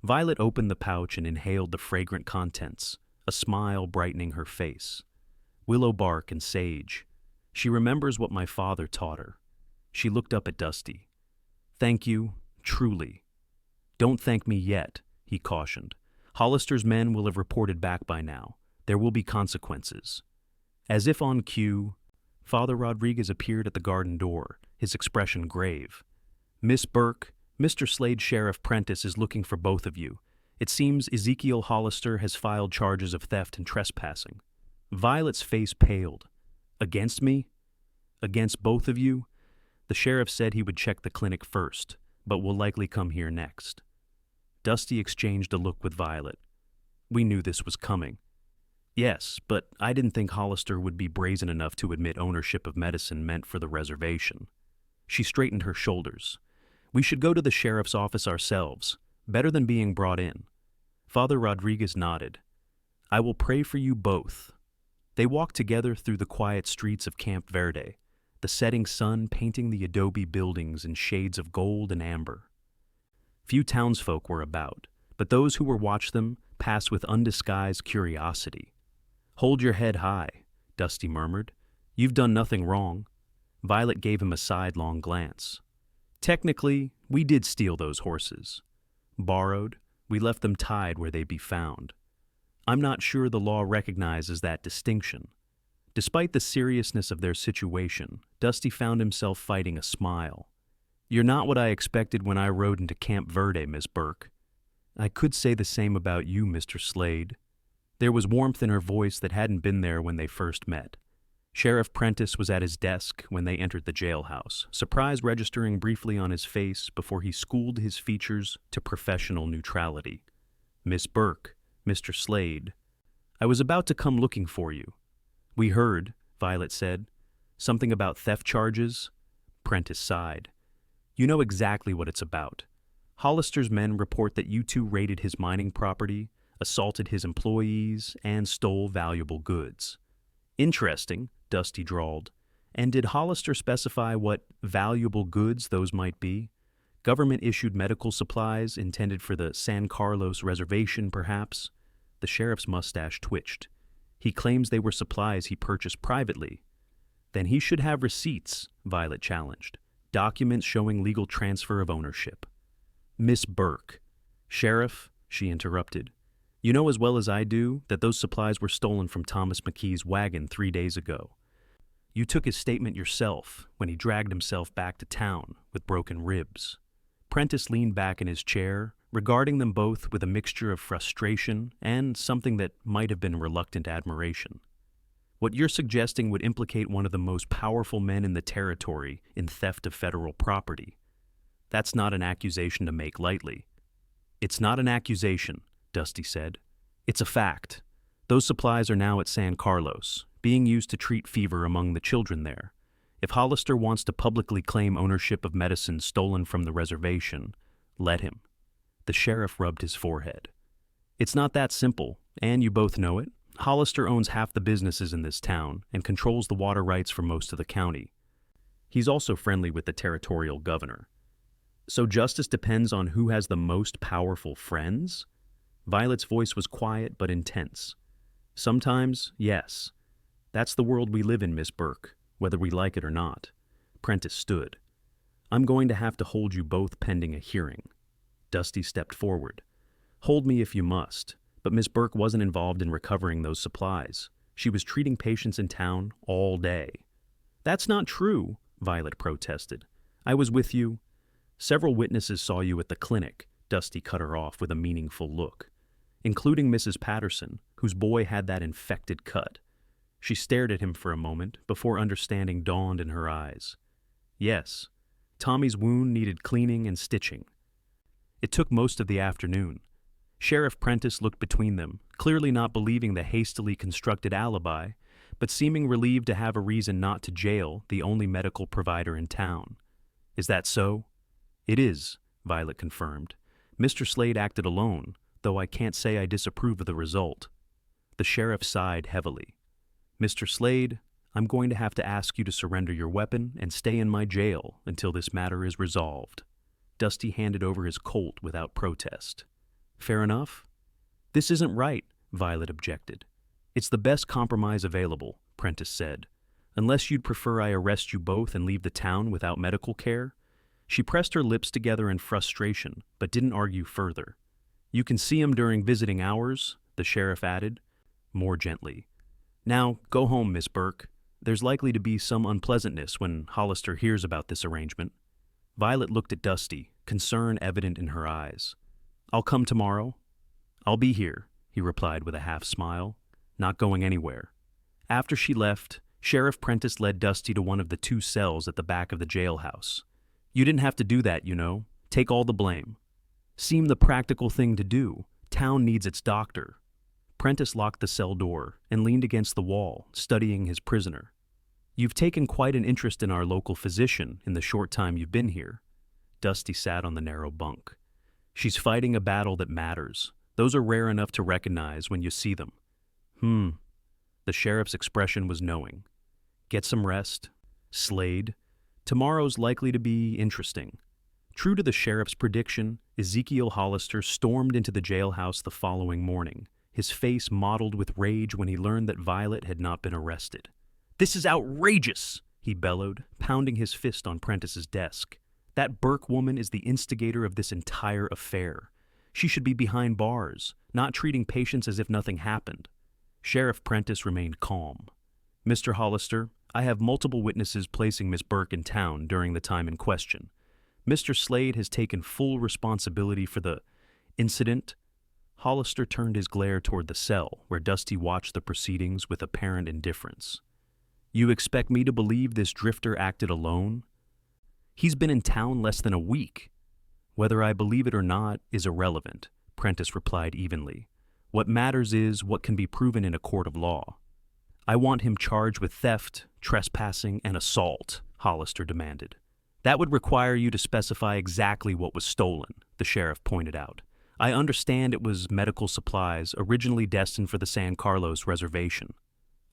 Violet opened the pouch and inhaled the fragrant contents, a smile brightening her face. "Willow bark and sage. She remembers what my father taught her." She looked up at Dusty. "Thank you, truly." "Don't thank me yet," he cautioned. "Hollister's men will have reported back by now. There will be consequences." As if on cue, Father Rodriguez appeared at the garden door, his expression grave. "Miss Burke, Mr. Slade Sheriff Prentice is looking for both of you. It seems Ezekiel Hollister has filed charges of theft and trespassing." Violet's face paled. "Against me? Against both of you?" The sheriff said he would check the clinic first, but will likely come here next. Dusty exchanged a look with Violet. "We knew this was coming." "Yes, but I didn't think Hollister would be brazen enough to admit ownership of medicine meant for the reservation." She straightened her shoulders. "We should go to the sheriff's office ourselves. Better than being brought in." Father Rodriguez nodded. "I will pray for you both." They walked together through the quiet streets of Camp Verde, the setting sun painting the adobe buildings in shades of gold and amber. Few townsfolk were about, but those who were watched them passed with undisguised curiosity. "Hold your head high," Dusty murmured. "You've done nothing wrong." Violet gave him a sidelong glance. "Technically, we did steal those horses. Borrowed, we left them tied where they'd be found. I'm not sure the law recognizes that distinction." Despite the seriousness of their situation, Dusty found himself fighting a smile. "You're not what I expected when I rode into Camp Verde, Miss Burke." "I could say the same about you, Mr. Slade." There was warmth in her voice that hadn't been there when they first met. Sheriff Prentice was at his desk when they entered the jailhouse, surprise registering briefly on his face before he schooled his features to professional neutrality. "Miss Burke, Mr. Slade, I was about to come looking for you." "We heard," Violet said. "Something about theft charges?" Prentice sighed. "You know exactly what it's about. Hollister's men report that you two raided his mining property, assaulted his employees, and stole valuable goods." "Interesting," Dusty drawled. "And did Hollister specify what valuable goods those might be? Government-issued medical supplies intended for the San Carlos reservation, perhaps?" The sheriff's mustache twitched. "He claims they were supplies he purchased privately." "Then he should have receipts," Violet challenged. "Documents showing legal transfer of ownership." "Miss Burke." "Sheriff," she interrupted, "you know as well as I do that those supplies were stolen from Thomas McKee's wagon 3 days ago. You took his statement yourself when he dragged himself back to town with broken ribs." Prentice leaned back in his chair, regarding them both with a mixture of frustration and something that might have been reluctant admiration. "What you're suggesting would implicate one of the most powerful men in the territory in theft of federal property. That's not an accusation to make lightly." "It's not an accusation," Dusty said. "It's a fact. Those supplies are now at San Carlos, being used to treat fever among the children there. If Hollister wants to publicly claim ownership of medicine stolen from the reservation, let him." The sheriff rubbed his forehead. "It's not that simple, and you both know it. Hollister owns half the businesses in this town and controls the water rights for most of the county. He's also friendly with the territorial governor. So justice depends on who has the most powerful friends?" Violet's voice was quiet but intense. "Sometimes, yes. That's the world we live in, Miss Burke, whether we like it or not." Prentice stood. "I'm going to have to hold you both pending a hearing." Dusty stepped forward. "Hold me if you must, but Miss Burke wasn't involved in recovering those supplies. She was treating patients in town all day." "That's not true," Violet protested. "I was with you." "Several witnesses saw you at the clinic," Dusty cut her off with a meaningful look, "including Mrs. Patterson, whose boy had that infected cut." She stared at him for a moment before understanding dawned in her eyes. "Yes, Tommy's wound needed cleaning and stitching." It took most of the afternoon. Sheriff Prentice looked between them, clearly not believing the hastily constructed alibi, but seeming relieved to have a reason not to jail the only medical provider in town. "Is that so?" "It is," Violet confirmed. "Mr. Slade acted alone, though I can't say I disapprove of the result." The sheriff sighed heavily. "Mr. Slade, I'm going to have to ask you to surrender your weapon and stay in my jail until this matter is resolved." Dusty handed over his Colt without protest. "Fair enough?" "This isn't right," Violet objected. "It's the best compromise available," Prentice said. "Unless you'd prefer I arrest you both and leave the town without medical care?" She pressed her lips together in frustration, but didn't argue further. "You can see him during visiting hours," the sheriff added, more gently. "Now, go home, Miss Burke. There's likely to be some unpleasantness when Hollister hears about this arrangement." Violet looked at Dusty, concern evident in her eyes. "I'll come tomorrow." "I'll be here," he replied with a half-smile, "not going anywhere." After she left, Sheriff Prentice led Dusty to one of the 2 cells at the back of the jailhouse. "You didn't have to do that, you know. Take all the blame." "Seemed the practical thing to do. Town needs its doctor." Prentice locked the cell door and leaned against the wall, studying his prisoner. "You've taken quite an interest in our local physician in the short time you've been here." Dusty sat on the narrow bunk. "She's fighting a battle that matters. Those are rare enough to recognize when you see them." The sheriff's expression was knowing. "Get some rest. Slade. Tomorrow's likely to be interesting." True to the sheriff's prediction, Ezekiel Hollister stormed into the jailhouse the following morning, his face mottled with rage when he learned that Violet had not been arrested. "This is outrageous!" he bellowed, pounding his fist on Prentice's desk. "That Burke woman is the instigator of this entire affair. She should be behind bars, not treating patients as if nothing happened." Sheriff Prentice remained calm. "Mr. Hollister, I have multiple witnesses placing Miss Burke in town during the time in question. Mr. Slade has taken full responsibility for the incident." Hollister turned his glare toward the cell, where Dusty watched the proceedings with apparent indifference. "You expect me to believe this drifter acted alone? He's been in town less than a week." "Whether I believe it or not is irrelevant," Prentice replied evenly. "What matters is what can be proven in a court of law." "I want him charged with theft, trespassing, and assault," Hollister demanded. "That would require you to specify exactly what was stolen," the sheriff pointed out. "I understand it was medical supplies originally destined for the San Carlos reservation."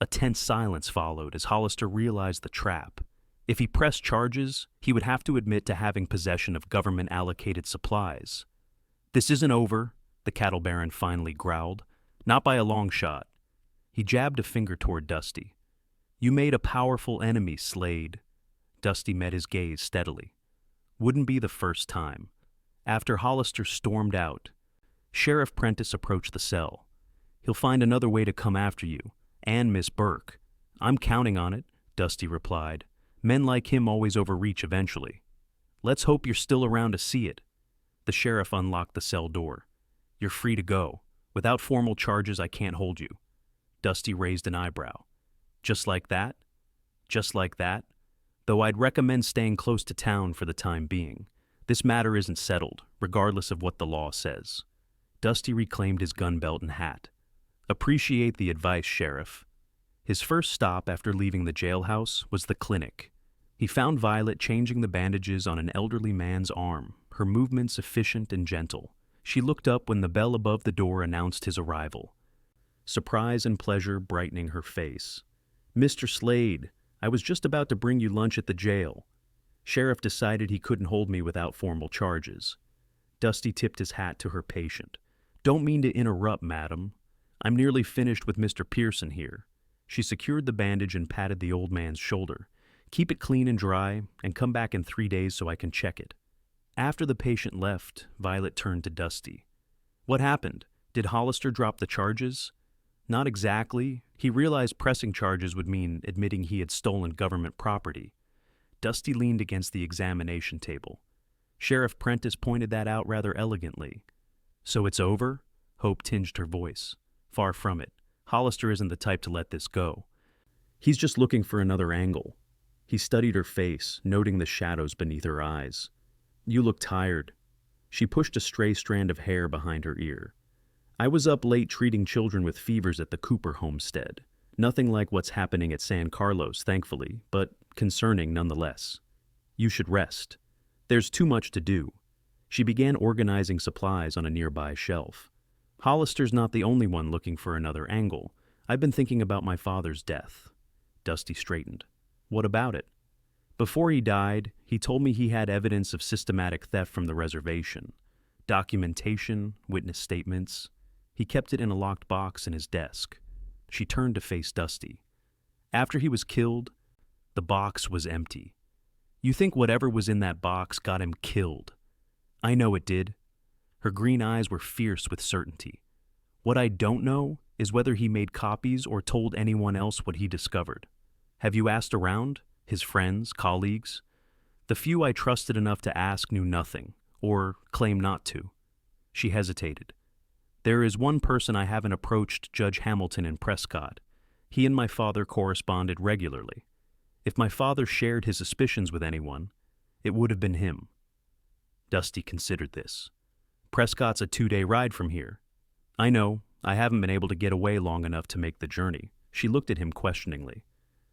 A tense silence followed as Hollister realized the trap. If he pressed charges, he would have to admit to having possession of government-allocated supplies. "This isn't over," the cattle baron finally growled. "Not by a long shot." He jabbed a finger toward Dusty. "You made a powerful enemy, Slade." Dusty met his gaze steadily. "Wouldn't be the first time." After Hollister stormed out, Sheriff Prentice approached the cell. "He'll find another way to come after you, and Miss Burke." "I'm counting on it," Dusty replied. "Men like him always overreach eventually." "Let's hope you're still around to see it." The sheriff unlocked the cell door. "You're free to go. Without formal charges, I can't hold you." Dusty raised an eyebrow. "Just like that?" "Just like that. Though I'd recommend staying close to town for the time being. This matter isn't settled, regardless of what the law says." Dusty reclaimed his gun belt and hat. "Appreciate the advice, Sheriff." His first stop after leaving the jailhouse was the clinic. He found Violet changing the bandages on an elderly man's arm, her movements efficient and gentle. She looked up when the bell above the door announced his arrival, surprise and pleasure brightening her face. "Mr. Slade, I was just about to bring you lunch at the jail." Sheriff decided he couldn't hold me without formal charges. Dusty tipped his hat to her patient. "Don't mean to interrupt, madam. I'm nearly finished with Mr. Pearson here." She secured the bandage and patted the old man's shoulder. "Keep it clean and dry, and come back in 3 days so I can check it." After the patient left, Violet turned to Dusty. "What happened? Did Hollister drop the charges?" "Not exactly. He realized pressing charges would mean admitting he had stolen government property." Dusty leaned against the examination table. Sheriff Prentice pointed that out rather elegantly. "So it's over?" Hope tinged her voice. "Far from it. Hollister isn't the type to let this go. He's just looking for another angle." He studied her face, noting the shadows beneath her eyes. "You look tired." She pushed a stray strand of hair behind her ear. "I was up late treating children with fevers at the Cooper homestead. Nothing like what's happening at San Carlos, thankfully, but concerning nonetheless. You should rest. There's too much to do." She began organizing supplies on a nearby shelf. "Hollister's not the only one looking for another angle. I've been thinking about my father's death." Dusty straightened. What about it? Before he died, he told me he had evidence of systematic theft from the reservation. Documentation, witness statements. He kept it in a locked box in his desk. She turned to face Dusty. After he was killed, the box was empty. You think whatever was in that box got him killed? I know it did. Her green eyes were fierce with certainty. What I don't know is whether he made copies or told anyone else what he discovered. Have you asked around? His friends, colleagues? The few I trusted enough to ask knew nothing, or claimed not to. She hesitated. There is one person I haven't approached, Judge Hamilton in Prescott. He and my father corresponded regularly. If my father shared his suspicions with anyone, it would have been him. Dusty considered this. Prescott's a 2-day ride from here. I know, I haven't been able to get away long enough to make the journey. She looked at him questioningly.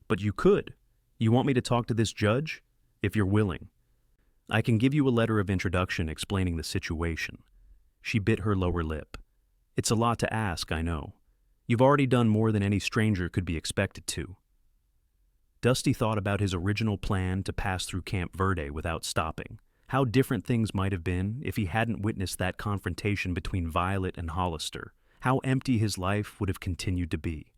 But you could. You want me to talk to this judge? If you're willing. I can give you a letter of introduction explaining the situation. She bit her lower lip. It's a lot to ask, I know. You've already done more than any stranger could be expected to. Dusty thought about his original plan to pass through Camp Verde without stopping. How different things might have been if he hadn't witnessed that confrontation between Violet and Hollister. How empty his life would have continued to be.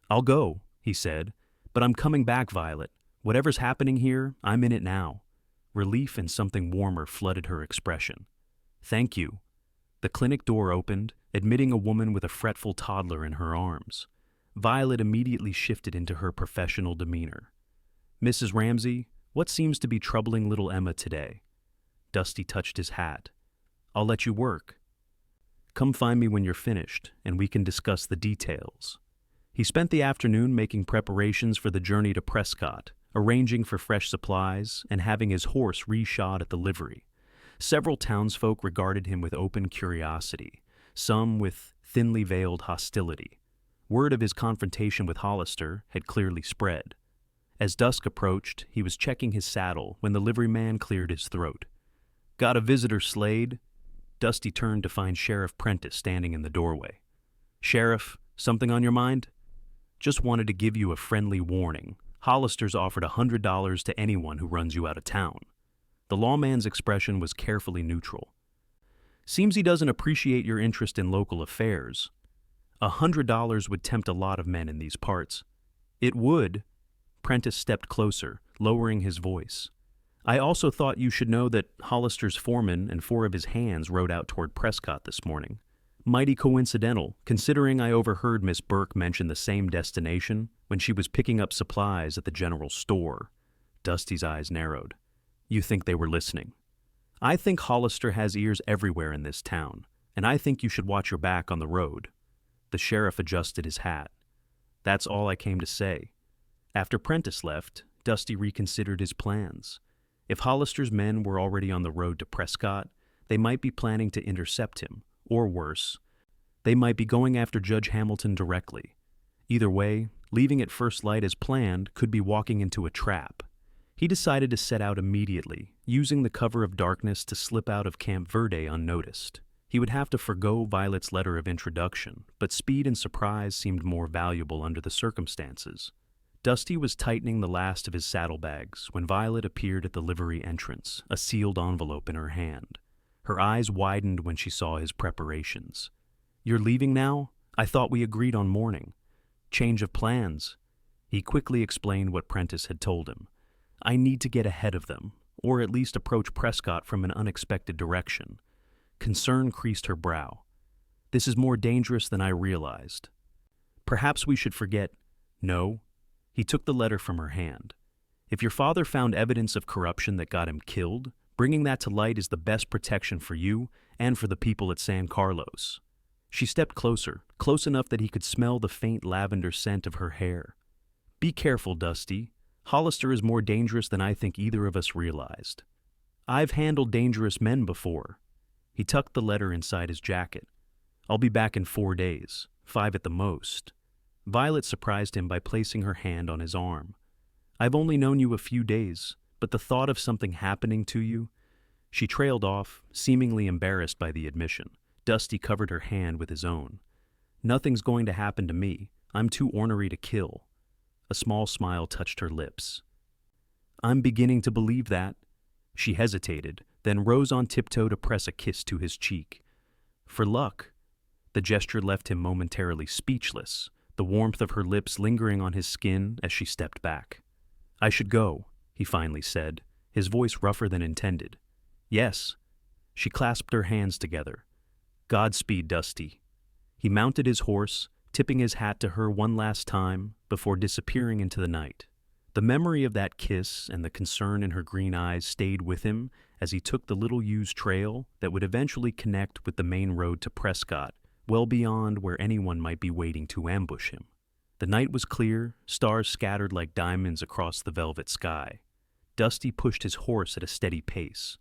I'll go, he said, but I'm coming back, Violet. Whatever's happening here, I'm in it now. Relief and something warmer flooded her expression. Thank you. The clinic door opened, admitting a woman with a fretful toddler in her arms. Violet immediately shifted into her professional demeanor. Mrs. Ramsey, what seems to be troubling little Emma today? Dusty touched his hat. I'll let you work. Come find me when you're finished, and we can discuss the details. He spent the afternoon making preparations for the journey to Prescott, arranging for fresh supplies, and having his horse reshod at the livery. Several townsfolk regarded him with open curiosity, some with thinly veiled hostility. Word of his confrontation with Hollister had clearly spread. As dusk approached, he was checking his saddle when the liveryman cleared his throat. Got a visitor, Slade? Dusty turned to find Sheriff Prentice standing in the doorway. Sheriff, something on your mind? Just wanted to give you a friendly warning. Hollister's offered $100 to anyone who runs you out of town. The lawman's expression was carefully neutral. Seems he doesn't appreciate your interest in local affairs. $100 would tempt a lot of men in these parts. It would. Prentice stepped closer, lowering his voice. I also thought you should know that Hollister's foreman and 4 of his hands rode out toward Prescott this morning. Mighty coincidental, considering I overheard Miss Burke mention the same destination when she was picking up supplies at the general store. Dusty's eyes narrowed. You think they were listening? I think Hollister has ears everywhere in this town, and I think you should watch your back on the road. The sheriff adjusted his hat. That's all I came to say. After Prentice left, Dusty reconsidered his plans. If Hollister's men were already on the road to Prescott, they might be planning to intercept him, or worse, they might be going after Judge Hamilton directly. Either way, leaving at first light as planned could be walking into a trap. He decided to set out immediately, using the cover of darkness to slip out of Camp Verde unnoticed. He would have to forgo Violet's letter of introduction, but speed and surprise seemed more valuable under the circumstances. Dusty was tightening the last of his saddlebags when Violet appeared at the livery entrance, a sealed envelope in her hand. Her eyes widened when she saw his preparations. You're leaving now? I thought we agreed on morning. Change of plans. He quickly explained what Prentice had told him. I need to get ahead of them, or at least approach Prescott from an unexpected direction. Concern creased her brow. This is more dangerous than I realized. Perhaps we should forget. No. He took the letter from her hand. If your father found evidence of corruption that got him killed, bringing that to light is the best protection for you and for the people at San Carlos. She stepped closer, close enough that he could smell the faint lavender scent of her hair. Be careful, Dusty. Hollister is more dangerous than I think either of us realized. I've handled dangerous men before. He tucked the letter inside his jacket. I'll be back in 4 days, 5 at the most. Violet surprised him by placing her hand on his arm. I've only known you a few days, but the thought of something happening to you... She trailed off, seemingly embarrassed by the admission. Dusty covered her hand with his own. Nothing's going to happen to me. I'm too ornery to kill. A small smile touched her lips. "I'm beginning to believe that." She hesitated, then rose on tiptoe to press a kiss to his cheek. "For luck." The gesture left him momentarily speechless, the warmth of her lips lingering on his skin as she stepped back. "I should go," he finally said, his voice rougher than intended. "Yes." She clasped her hands together. "Godspeed, Dusty." He mounted his horse, tipping his hat to her one last time before disappearing into the night. The memory of that kiss and the concern in her green eyes stayed with him as he took the little used trail that would eventually connect with the main road to Prescott, well beyond where anyone might be waiting to ambush him. The night was clear, stars scattered like diamonds across the velvet sky. Dusty pushed his horse at a steady pace,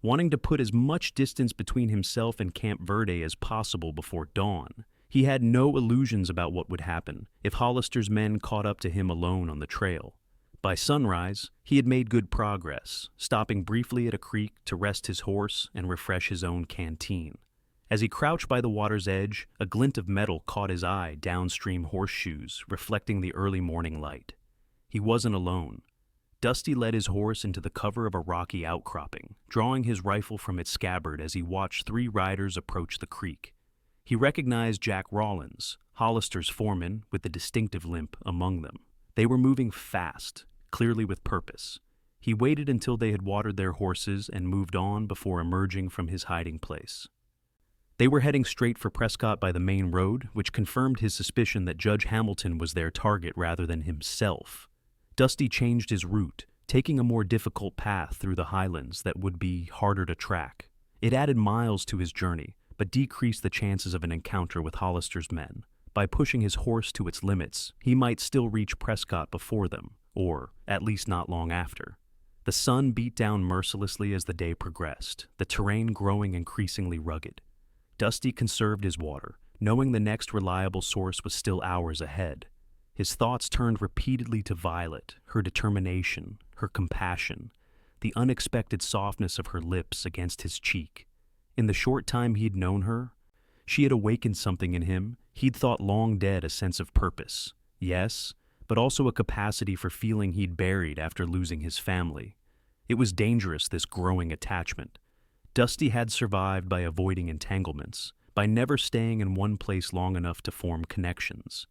wanting to put as much distance between himself and Camp Verde as possible before dawn. He had no illusions about what would happen if Hollister's men caught up to him alone on the trail. By sunrise, he had made good progress, stopping briefly at a creek to rest his horse and refresh his own canteen. As he crouched by the water's edge, a glint of metal caught his eye downstream horseshoes, reflecting the early morning light. He wasn't alone. Dusty led his horse into the cover of a rocky outcropping, drawing his rifle from its scabbard as he watched 3 riders approach the creek. He recognized Jack Rawlins, Hollister's foreman, with the distinctive limp among them. They were moving fast, clearly with purpose. He waited until they had watered their horses and moved on before emerging from his hiding place. They were heading straight for Prescott by the main road, which confirmed his suspicion that Judge Hamilton was their target rather than himself. Dusty changed his route, taking a more difficult path through the highlands that would be harder to track. It added miles to his journey, but decreased the chances of an encounter with Hollister's men. By pushing his horse to its limits, he might still reach Prescott before them, or at least not long after. The sun beat down mercilessly as the day progressed, the terrain growing increasingly rugged. Dusty conserved his water, knowing the next reliable source was still hours ahead. His thoughts turned repeatedly to Violet, her determination, her compassion, the unexpected softness of her lips against his cheek. In the short time he'd known her, she had awakened something in him he'd thought long dead, a sense of purpose. Yes, but also a capacity for feeling he'd buried after losing his family. It was dangerous, this growing attachment. Dusty had survived by avoiding entanglements, by never staying in one place long enough to form connections.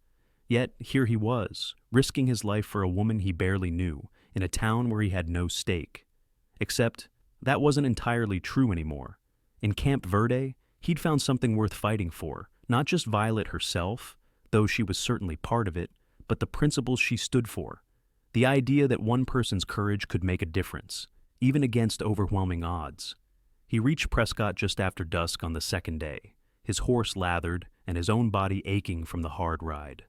Yet here he was, risking his life for a woman he barely knew, in a town where he had no stake. Except, that wasn't entirely true anymore. In Camp Verde, he'd found something worth fighting for, not just Violet herself, though she was certainly part of it, but the principles she stood for. The idea that one person's courage could make a difference, even against overwhelming odds. He reached Prescott just after dusk on the second day, his horse lathered and his own body aching from the hard ride.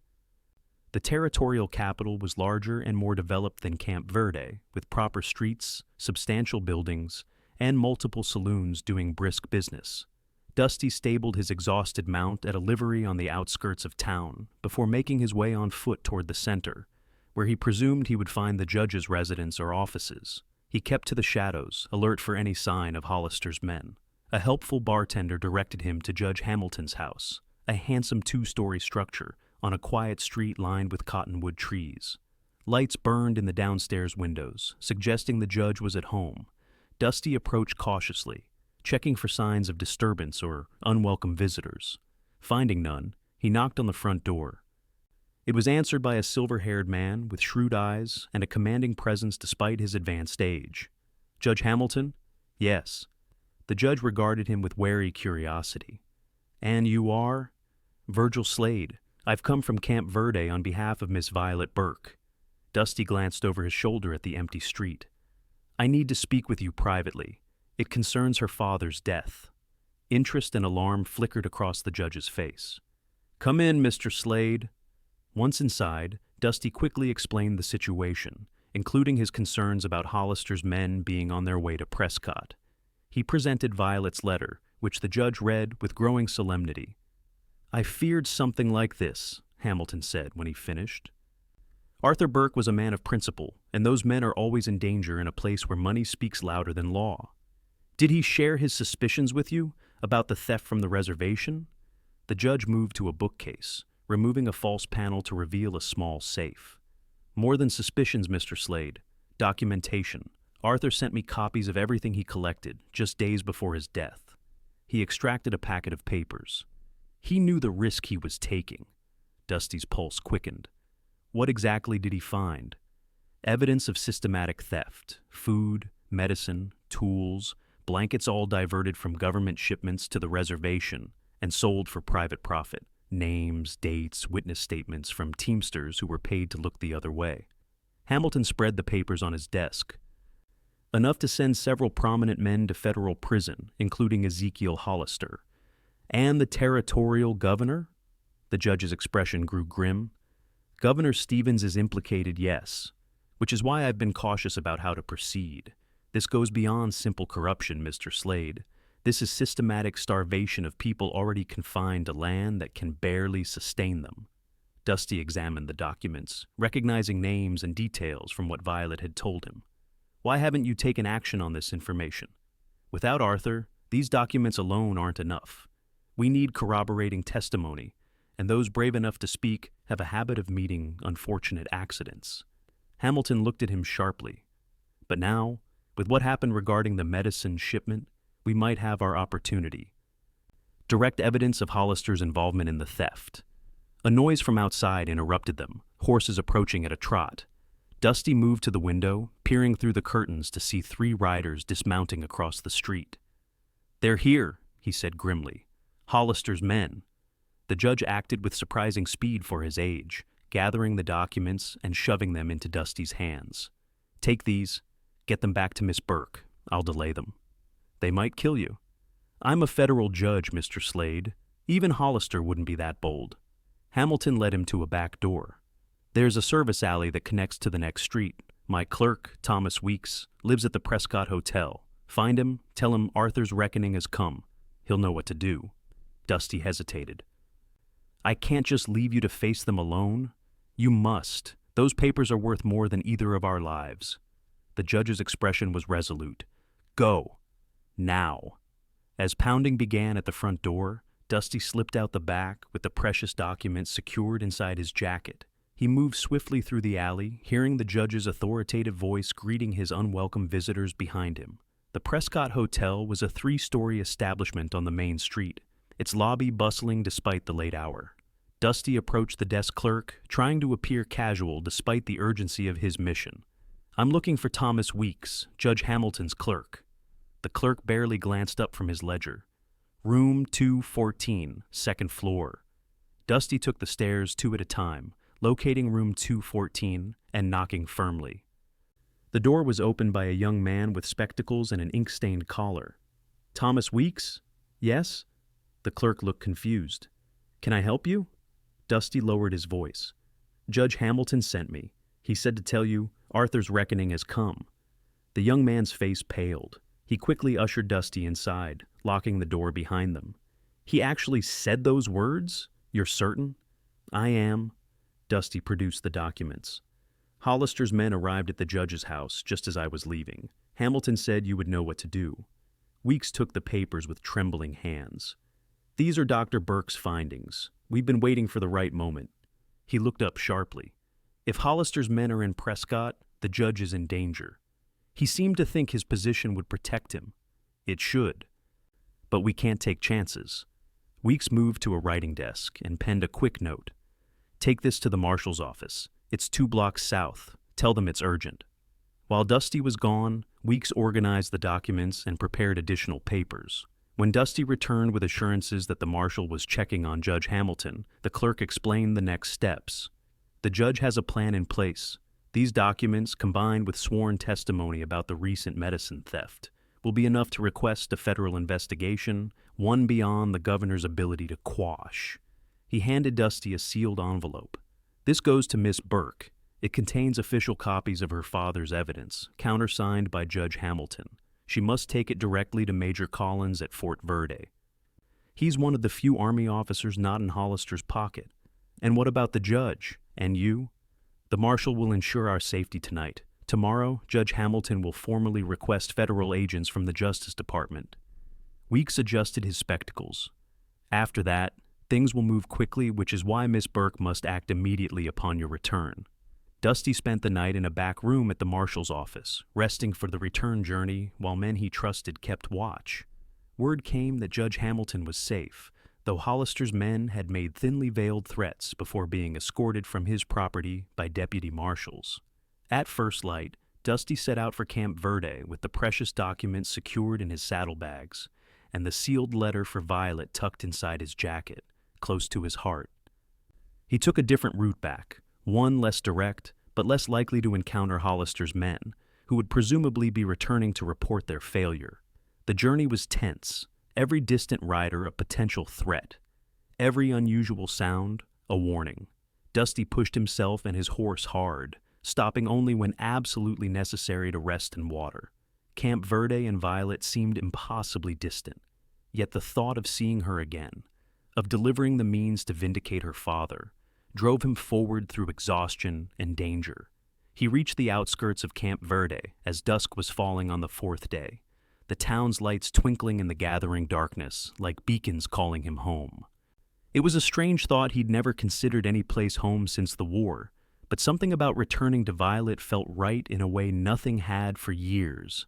The territorial capital was larger and more developed than Camp Verde, with proper streets, substantial buildings, and multiple saloons doing brisk business. Dusty stabled his exhausted mount at a livery on the outskirts of town before making his way on foot toward the center, where he presumed he would find the judge's residence or offices. He kept to the shadows, alert for any sign of Hollister's men. A helpful bartender directed him to Judge Hamilton's house, a handsome 2-story structure on a quiet street lined with cottonwood trees. Lights burned in the downstairs windows, suggesting the judge was at home. Dusty approached cautiously, checking for signs of disturbance or unwelcome visitors. Finding none, he knocked on the front door. It was answered by a silver-haired man with shrewd eyes and a commanding presence despite his advanced age. "Judge Hamilton?" "Yes." The judge regarded him with wary curiosity. "And you are?" "Virgil Slade. I've come from Camp Verde on behalf of Miss Violet Burke." Dusty glanced over his shoulder at the empty street. "I need to speak with you privately. It concerns her father's death." Interest and alarm flickered across the judge's face. "Come in, Mr. Slade." Once inside, Dusty quickly explained the situation, including his concerns about Hollister's men being on their way to Prescott. He presented Violet's letter, which the judge read with growing solemnity. "I feared something like this," Hamilton said when he finished. Arthur Burke was a man of principle, and those men are always in danger in a place where money speaks louder than law. "Did he share his suspicions with you about the theft from the reservation?" The judge moved to a bookcase, removing a false panel to reveal a small safe. More than suspicions, Mr. Slade. Documentation. Arthur sent me copies of everything he collected, just days before his death. He extracted a packet of papers. He knew the risk he was taking. Dusty's pulse quickened. What exactly did he find? Evidence of systematic theft. Food, medicine, tools, blankets all diverted from government shipments to the reservation and sold for private profit. Names, dates, witness statements from teamsters who were paid to look the other way. Hamilton spread the papers on his desk. Enough to send several prominent men to federal prison, including Ezekiel Hollister. And the territorial governor? The judge's expression grew grim. Governor Stevens is implicated, yes, which is why I've been cautious about how to proceed. This goes beyond simple corruption, Mr. Slade. This is systematic starvation of people already confined to land that can barely sustain them. Dusty examined the documents, recognizing names and details from what Violet had told him. Why haven't you taken action on this information? Without Arthur, these documents alone aren't enough. We need corroborating testimony, and those brave enough to speak have a habit of meeting unfortunate accidents. Hamilton looked at him sharply. But now, with what happened regarding the medicine shipment, we might have our opportunity. Direct evidence of Hollister's involvement in the theft. A noise from outside interrupted them, horses approaching at a trot. Dusty moved to the window, peering through the curtains to see 3 riders dismounting across the street. "They're here," he said grimly. "Hollister's men." The judge acted with surprising speed for his age, gathering the documents and shoving them into Dusty's hands. "Take these. Get them back to Miss Burke. I'll delay them." "They might kill you." "I'm a federal judge, Mr. Slade. Even Hollister wouldn't be that bold." Hamilton led him to a back door. "There's a service alley that connects to the next street. My clerk, Thomas Weeks, lives at the Prescott Hotel. Find him, tell him Arthur's reckoning has come. He'll know what to do." Dusty hesitated. "I can't just leave you to face them alone. You must. Those papers are worth more than either of our lives." The judge's expression was resolute. "Go. Now." As pounding began at the front door, Dusty slipped out the back with the precious documents secured inside his jacket. He moved swiftly through the alley, hearing the judge's authoritative voice greeting his unwelcome visitors behind him. The Prescott Hotel was a 3-story establishment on the main street, its lobby bustling despite the late hour. Dusty approached the desk clerk, trying to appear casual despite the urgency of his mission. "I'm looking for Thomas Weeks, Judge Hamilton's clerk." The clerk barely glanced up from his ledger. "Room 214, second floor." Dusty took the stairs 2 at a time, locating room 214 and knocking firmly. The door was opened by a young man with spectacles and an ink-stained collar. "Thomas Weeks? Yes?" The clerk looked confused. "Can I help you?" Dusty lowered his voice. "Judge Hamilton sent me. He said to tell you Arthur's reckoning has come." The young man's face paled. He quickly ushered Dusty inside, locking the door behind them. "He actually said those words? You're certain?" "I am." Dusty produced the documents. "Hollister's men arrived at the judge's house just as I was leaving. Hamilton said you would know what to do." Weeks took the papers with trembling hands. "These are Dr. Burke's findings. We've been waiting for the right moment." He looked up sharply. "If Hollister's men are in Prescott, the judge is in danger." He seemed to think his position would protect him. It should. But we can't take chances. Weeks moved to a writing desk and penned a quick note. "Take this to the marshal's office. It's 2 blocks south. Tell them it's urgent." While Dusty was gone, Weeks organized the documents and prepared additional papers. When Dusty returned with assurances that the marshal was checking on Judge Hamilton, the clerk explained the next steps. "The judge has a plan in place. These documents, combined with sworn testimony about the recent medicine theft, will be enough to request a federal investigation, one beyond the governor's ability to quash." He handed Dusty a sealed envelope. "This goes to Miss Burke. It contains official copies of her father's evidence, countersigned by Judge Hamilton. She must take it directly to Major Collins at Fort Verde. He's one of the few Army officers not in Hollister's pocket. And what about the judge? And you? The marshal will ensure our safety tonight. Tomorrow, Judge Hamilton will formally request federal agents from the Justice Department." Weeks adjusted his spectacles. "After that, things will move quickly, which is why Miss Burke must act immediately upon your return." Dusty spent the night in a back room at the marshal's office, resting for the return journey while men he trusted kept watch. Word came that Judge Hamilton was safe, though Hollister's men had made thinly veiled threats before being escorted from his property by deputy marshals. At first light, Dusty set out for Camp Verde with the precious documents secured in his saddlebags, and the sealed letter for Violet tucked inside his jacket, close to his heart. He took a different route back, one less direct, but less likely to encounter Hollister's men, who would presumably be returning to report their failure. The journey was tense, every distant rider a potential threat, every unusual sound a warning. Dusty pushed himself and his horse hard, stopping only when absolutely necessary to rest and water. Camp Verde and Violet seemed impossibly distant, yet the thought of seeing her again, of delivering the means to vindicate her father, drove him forward through exhaustion and danger. He reached the outskirts of Camp Verde as dusk was falling on the fourth day, the town's lights twinkling in the gathering darkness like beacons calling him home. It was a strange thought. He'd never considered any place home since the war, but something about returning to Violet felt right in a way nothing had for years.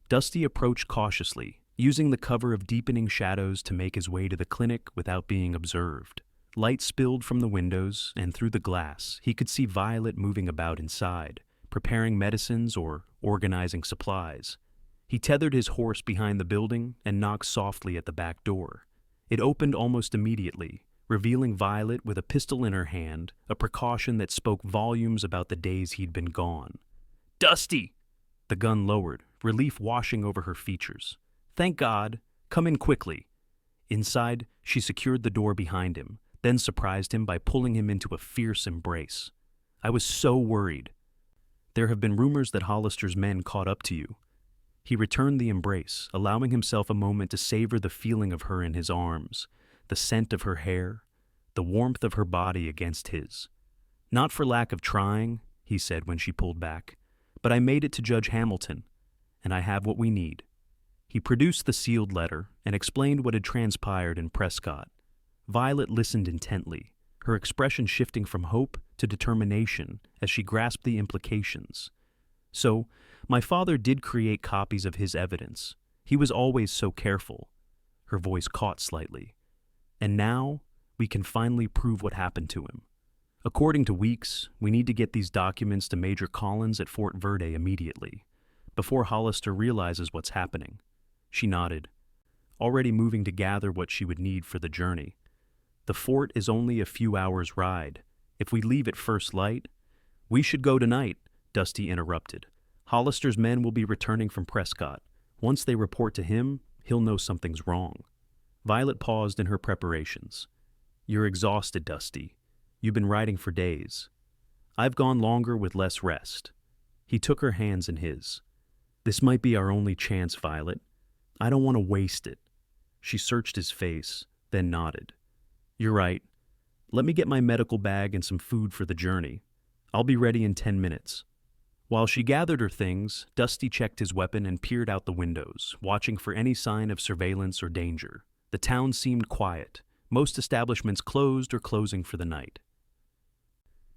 Dusty approached cautiously, using the cover of deepening shadows to make his way to the clinic without being observed. Light spilled from the windows, and through the glass, he could see Violet moving about inside, preparing medicines or organizing supplies. He tethered his horse behind the building and knocked softly at the back door. It opened almost immediately, revealing Violet with a pistol in her hand, a precaution that spoke volumes about the days he'd been gone. "Dusty!" The gun lowered, relief washing over her features. "Thank God. Come in quickly." Inside, she secured the door behind him, then surprised him by pulling him into a fierce embrace. "I was so worried. There have been rumors that Hollister's men caught up to you." He returned the embrace, allowing himself a moment to savor the feeling of her in his arms, the scent of her hair, the warmth of her body against his. "Not for lack of trying," he said when she pulled back, "but I made it to Judge Hamilton, and I have what we need." He produced the sealed letter and explained what had transpired in Prescott. Violet listened intently, her expression shifting from hope to determination as she grasped the implications. "So, my father did create copies of his evidence. He was always so careful." Her voice caught slightly. "And now, we can finally prove what happened to him. According to Weeks, we need to get these documents to Major Collins at Fort Verde immediately, before Hollister realizes what's happening." She nodded, already moving to gather what she would need for the journey. "The fort is only a few hours' ride. If we leave at first light—" "We should go tonight," Dusty interrupted. "Hollister's men will be returning from Prescott. Once they report to him, he'll know something's wrong." Violet paused in her preparations. "You're exhausted, Dusty. You've been riding for days. I've gone longer with less rest." He took her hands in his. "This might be our only chance, Violet. I don't want to waste it." She searched his face, then nodded. "You're right. Let me get my medical bag and some food for the journey. I'll be ready in 10 minutes. While she gathered her things, Dusty checked his weapon and peered out the windows, watching for any sign of surveillance or danger. The town seemed quiet, most establishments closed or closing for the night.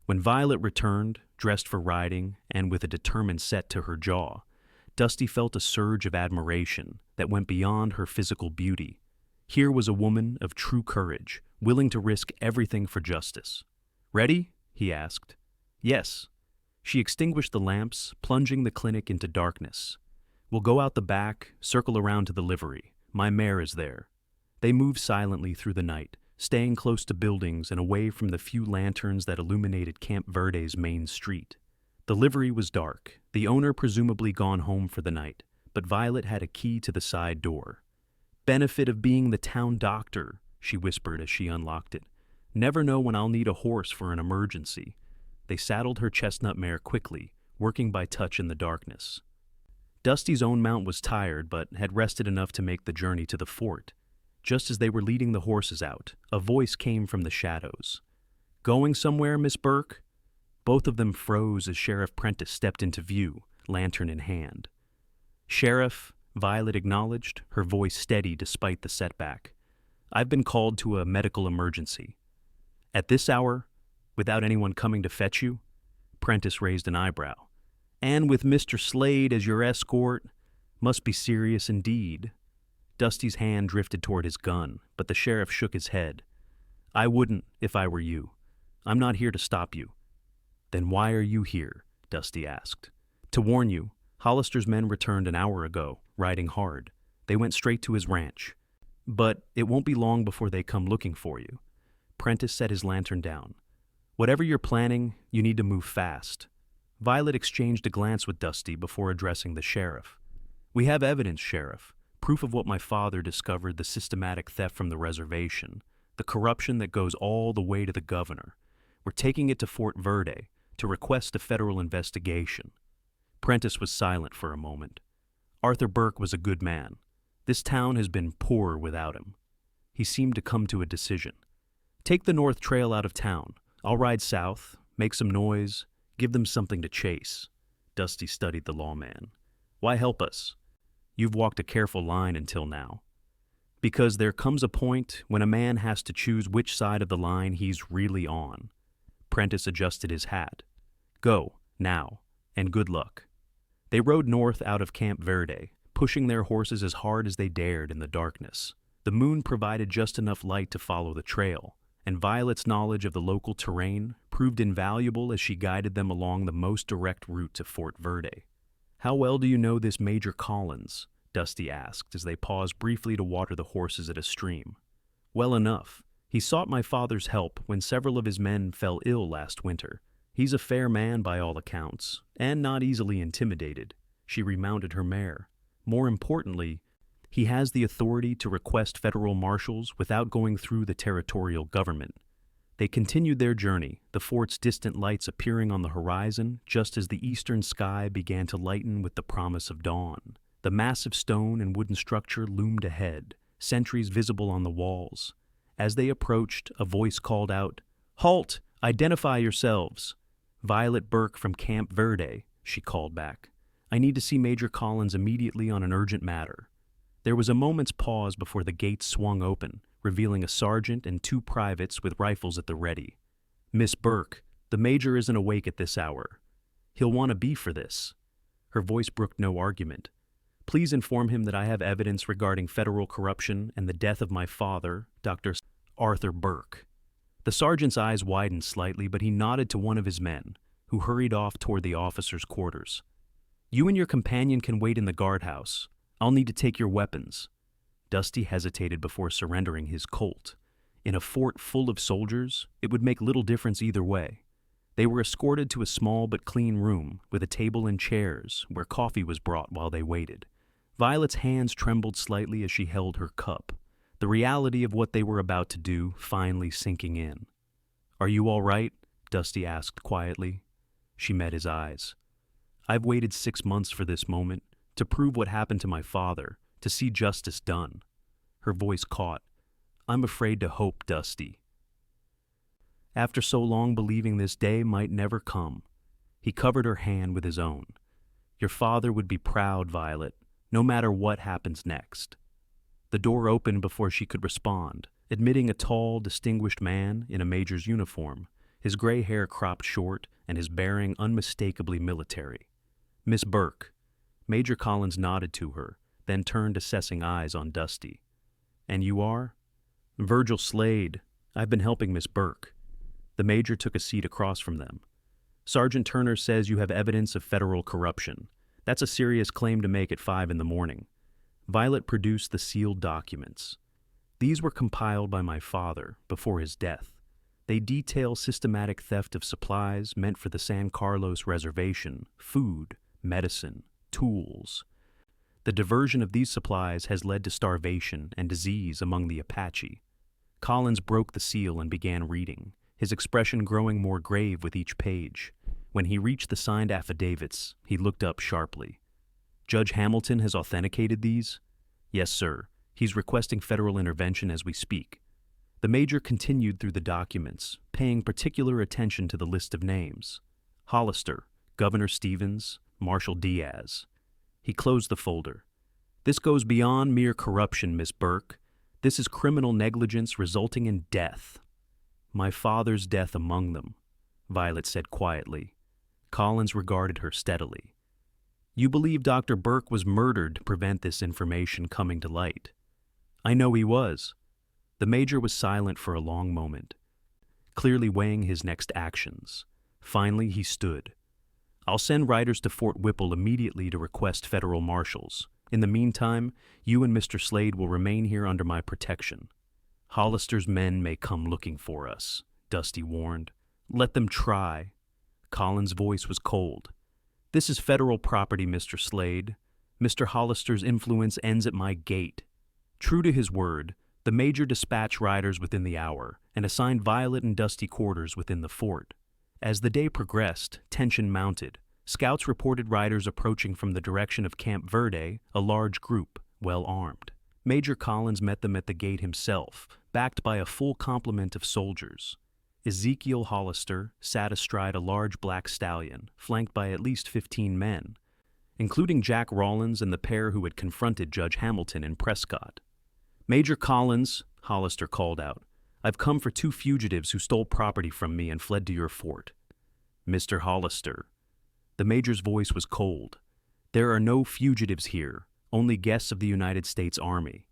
When Violet returned, dressed for riding and with a determined set to her jaw, Dusty felt a surge of admiration that went beyond her physical beauty. Here was a woman of true courage, willing to risk everything for justice. "Ready?" he asked. "Yes." She extinguished the lamps, plunging the clinic into darkness. "We'll go out the back, circle around to the livery. My mare is there." They moved silently through the night, staying close to buildings and away from the few lanterns that illuminated Camp Verde's main street. The livery was dark, the owner presumably gone home for the night, but Violet had a key to the side door. "Benefit of being the town doctor," she whispered as she unlocked it. "Never know when I'll need a horse for an emergency." They saddled her chestnut mare quickly, working by touch in the darkness. Dusty's own mount was tired, but had rested enough to make the journey to the fort. Just as they were leading the horses out, a voice came from the shadows. "Going somewhere, Miss Burke?" Both of them froze as Sheriff Prentice stepped into view, lantern in hand. "Sheriff," Violet acknowledged, her voice steady despite the setback. "I've been called to a medical emergency." "At this hour? Without anyone coming to fetch you?" Prentice raised an eyebrow. And with Mr. Slade as your escort, must be serious indeed. Dusty's hand drifted toward his gun, but the sheriff shook his head. I wouldn't if I were you. I'm not here to stop you. Then why are you here? Dusty asked. To warn you, Hollister's men returned an hour ago, riding hard. They went straight to his ranch. But it won't be long before they come looking for you. Prentice set his lantern down. Whatever you're planning, you need to move fast. Violet exchanged a glance with Dusty before addressing the sheriff. We have evidence, Sheriff. Proof of what my father discovered, the systematic theft from the reservation, the corruption that goes all the way to the governor. We're taking it to Fort Verde to request a federal investigation. Prentice was silent for a moment. Arthur Burke was a good man. This town has been poor without him. He seemed to come to a decision. Take the North Trail out of town. I'll ride south, make some noise, give them something to chase. Dusty studied the lawman. Why help us? You've walked a careful line until now. Because there comes a point when a man has to choose which side of the line he's really on. Prentice adjusted his hat. Go, now, and good luck. They rode north out of Camp Verde, pushing their horses as hard as they dared in the darkness. The moon provided just enough light to follow the trail, and Violet's knowledge of the local terrain proved invaluable as she guided them along the most direct route to Fort Verde. How well do you know this Major Collins? Dusty asked as they paused briefly to water the horses at a stream. Well enough. He sought my father's help when several of his men fell ill last winter. He's a fair man by all accounts, and not easily intimidated. She remounted her mare. More importantly, he has the authority to request federal marshals without going through the territorial government. They continued their journey, the fort's distant lights appearing on the horizon just as the eastern sky began to lighten with the promise of dawn. The massive stone and wooden structure loomed ahead, sentries visible on the walls. As they approached, a voice called out, "Halt! Identify yourselves!" Violet Burke from Camp Verde, she called back. I need to see Major Collins immediately on an urgent matter. There was a moment's pause before the gates swung open, revealing a sergeant and two privates with rifles at the ready. Miss Burke, the major isn't awake at this hour. He'll want to be for this. Her voice brooked no argument. Please inform him that I have evidence regarding federal corruption and the death of my father, Dr. Arthur Burke. The sergeant's eyes widened slightly, but he nodded to one of his men, who hurried off toward the officers' quarters. You and your companion can wait in the guardhouse. I'll need to take your weapons. Dusty hesitated before surrendering his Colt. In a fort full of soldiers, it would make little difference either way. They were escorted to a small but clean room with a table and chairs where coffee was brought while they waited. Violet's hands trembled slightly as she held her cup, the reality of what they were about to do finally sinking in. Are you all right? Dusty asked quietly. She met his eyes. I've waited 6 months for this moment, to prove what happened to my father, to see justice done. Her voice caught. I'm afraid to hope, Dusty. After so long believing this day might never come, he covered her hand with his own. Your father would be proud, Violet, no matter what happens next. The door opened before she could respond, admitting a tall, distinguished man in a major's uniform, his gray hair cropped short and his bearing unmistakably military. Miss Burke. Major Collins nodded to her, then turned assessing eyes on Dusty. And you are? Virgil Slade. I've been helping Miss Burke. The major took a seat across from them. Sergeant Turner says you have evidence of federal corruption. That's a serious claim to make at 5 a.m. Violet produced the sealed documents. These were compiled by my father before his death. They detail systematic theft of supplies meant for the San Carlos reservation, food, medicine, tools. The diversion of these supplies has led to starvation and disease among the Apache. Collins broke the seal and began reading, his expression growing more grave with each page. When he reached the signed affidavits, he looked up sharply. Judge Hamilton has authenticated these? Yes, sir. He's requesting federal intervention as we speak. The major continued through the documents, paying particular attention to the list of names. Hollister, Governor Stevens, Marshal Diaz. He closed the folder. This goes beyond mere corruption, Miss Burke. This is criminal negligence resulting in death. My father's death among them, Violet said quietly. Collins regarded her steadily. You believe Dr. Burke was murdered to prevent this information coming to light. I know he was. The major was silent for a long moment, clearly weighing his next actions. Finally, he stood. I'll send riders to Fort Whipple immediately to request federal marshals. In the meantime, you and Mr. Slade will remain here under my protection. Hollister's men may come looking for us, Dusty warned. Let them try. Collins' voice was cold. This is federal property, Mr. Slade. Mr. Hollister's influence ends at my gate. True to his word, the major dispatched riders within the hour and assigned Violet and Dusty quarters within the fort. As the day progressed, tension mounted. Scouts reported riders approaching from the direction of Camp Verde, a large group, well armed. Major Collins met them at the gate himself, backed by a full complement of soldiers. Ezekiel Hollister sat astride a large black stallion, flanked by at least 15 men, including Jack Rawlins and the pair who had confronted Judge Hamilton in Prescott. Major Collins, Hollister called out, I've come for 2 fugitives who stole property from me and fled to your fort. Mr. Hollister. The major's voice was cold. There are no fugitives here, only guests of the United States Army.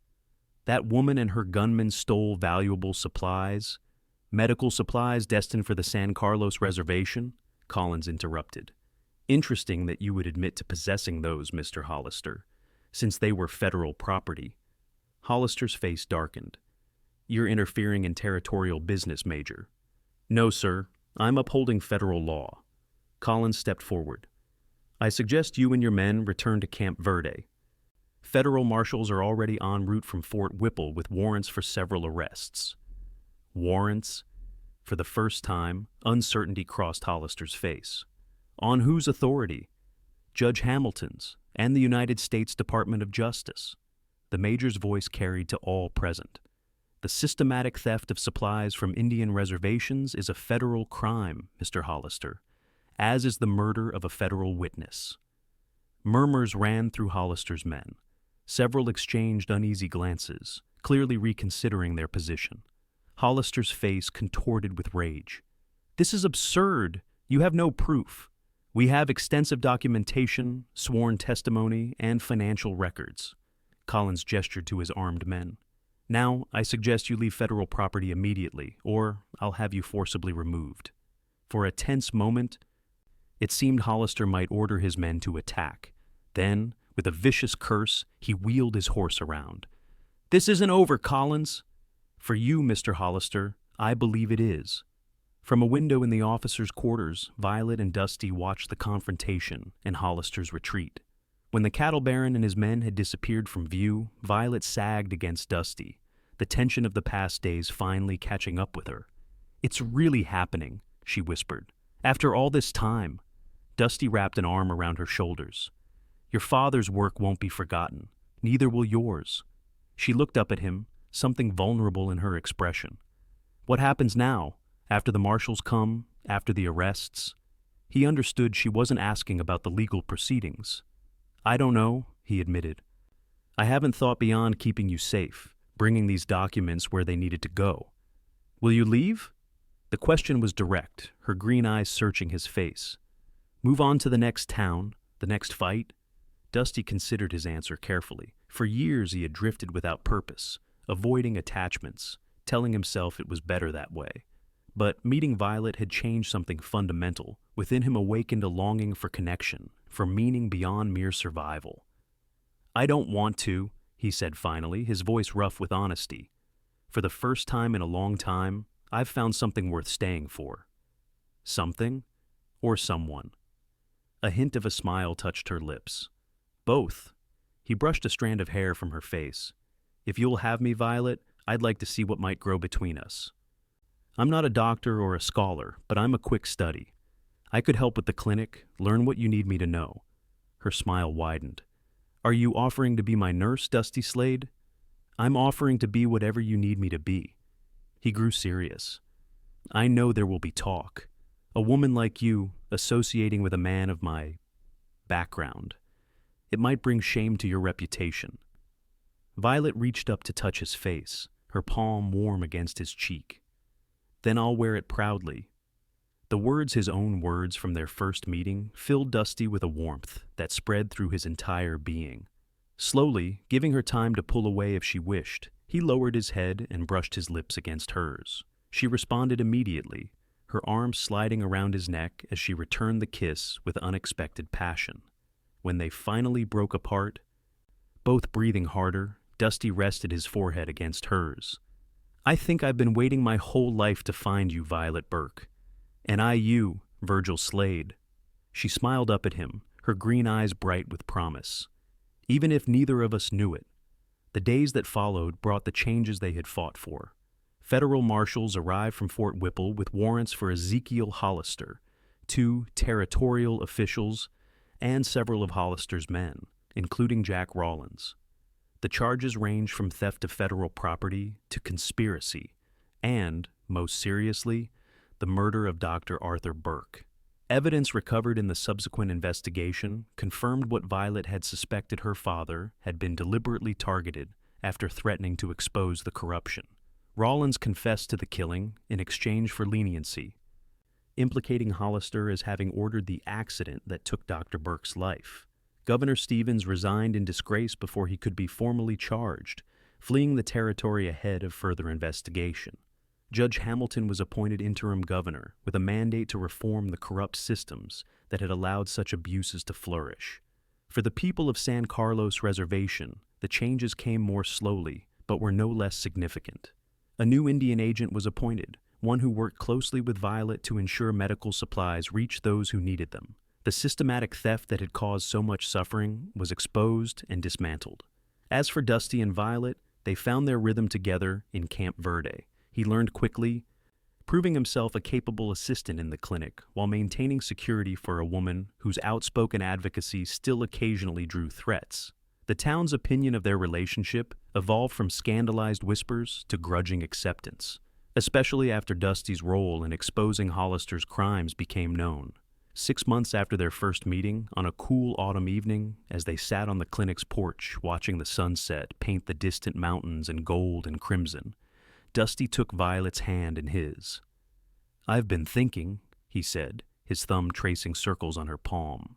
That woman and her gunmen stole valuable supplies. Medical supplies destined for the San Carlos Reservation? Collins interrupted. Interesting that you would admit to possessing those, Mr. Hollister, since they were federal property. Hollister's face darkened. You're interfering in territorial business, Major. No, sir. I'm upholding federal law. Collins stepped forward. I suggest you and your men return to Camp Verde. Federal marshals are already en route from Fort Whipple with warrants for several arrests. Warrants? For the first time, uncertainty crossed Hollister's face. On whose authority? Judge Hamilton's and the United States Department of Justice. The major's voice carried to all present. The systematic theft of supplies from Indian reservations is a federal crime, Mr. Hollister, as is the murder of a federal witness. Murmurs ran through Hollister's men. Several exchanged uneasy glances, clearly reconsidering their position. Hollister's face contorted with rage. This is absurd. You have no proof. We have extensive documentation, sworn testimony, and financial records. Collins gestured to his armed men. Now, I suggest you leave federal property immediately, or I'll have you forcibly removed. For a tense moment, it seemed Hollister might order his men to attack. Then, with a vicious curse, he wheeled his horse around. This isn't over, Collins. For you, Mr. Hollister, I believe it is. From a window in the officers' quarters, Violet and Dusty watched the confrontation and Hollister's retreat. When the cattle baron and his men had disappeared from view, Violet sagged against Dusty, the tension of the past days finally catching up with her. It's really happening, she whispered. After all this time. Dusty wrapped an arm around her shoulders. Your father's work won't be forgotten. Neither will yours. She looked up at him, something vulnerable in her expression. What happens now, after the marshals come, after the arrests? He understood she wasn't asking about the legal proceedings. I don't know, he admitted. I haven't thought beyond keeping you safe, bringing these documents where they needed to go. Will you leave? The question was direct, her green eyes searching his face. Move on to the next town, the next fight? Dusty considered his answer carefully. For years he had drifted without purpose, avoiding attachments, telling himself it was better that way. But meeting Violet had changed something fundamental. Within him awakened a longing for connection, for meaning beyond mere survival. I don't want to, he said finally, his voice rough with honesty. For the first time in a long time, I've found something worth staying for. Something? Or someone? A hint of a smile touched her lips. Both. He brushed a strand of hair from her face. If you'll have me, Violet, I'd like to see what might grow between us. I'm not a doctor or a scholar, but I'm a quick study. I could help with the clinic, learn what you need me to know. Her smile widened. Are you offering to be my nurse, Dusty Slade? I'm offering to be whatever you need me to be. He grew serious. I know there will be talk. A woman like you associating with a man of my background. It might bring shame to your reputation. Violet reached up to touch his face, her palm warm against his cheek. Then I'll wear it proudly. The words, his own words from their first meeting, filled Dusty with a warmth that spread through his entire being. Slowly, giving her time to pull away if she wished, he lowered his head and brushed his lips against hers. She responded immediately, her arms sliding around his neck as she returned the kiss with unexpected passion. When they finally broke apart, both breathing harder, Dusty rested his forehead against hers. "I think I've been waiting my whole life to find you, Violet Burke. And I you, Virgil Slade." She smiled up at him, her green eyes bright with promise. Even if neither of us knew it, the days that followed brought the changes they had fought for. Federal marshals arrived from Fort Whipple with warrants for Ezekiel Hollister, 2 territorial officials, and several of Hollister's men, including Jack Rawlins. The charges ranged from theft of federal property to conspiracy, and, most seriously, the murder of Dr. Arthur Burke. Evidence recovered in the subsequent investigation confirmed what Violet had suspected: her father had been deliberately targeted after threatening to expose the corruption. Rawlins confessed to the killing in exchange for leniency, implicating Hollister as having ordered the accident that took Dr. Burke's life. Governor Stevens resigned in disgrace before he could be formally charged, fleeing the territory ahead of further investigation. Judge Hamilton was appointed interim governor with a mandate to reform the corrupt systems that had allowed such abuses to flourish. For the people of San Carlos Reservation, the changes came more slowly, but were no less significant. A new Indian agent was appointed, one who worked closely with Violet to ensure medical supplies reached those who needed them. The systematic theft that had caused so much suffering was exposed and dismantled. As for Dusty and Violet, they found their rhythm together in Camp Verde. He learned quickly, proving himself a capable assistant in the clinic while maintaining security for a woman whose outspoken advocacy still occasionally drew threats. The town's opinion of their relationship evolved from scandalized whispers to grudging acceptance, especially after Dusty's role in exposing Hollister's crimes became known. 6 months after their first meeting, on a cool autumn evening, as they sat on the clinic's porch watching the sunset paint the distant mountains in gold and crimson, Dusty took Violet's hand in his. "I've been thinking," he said, his thumb tracing circles on her palm.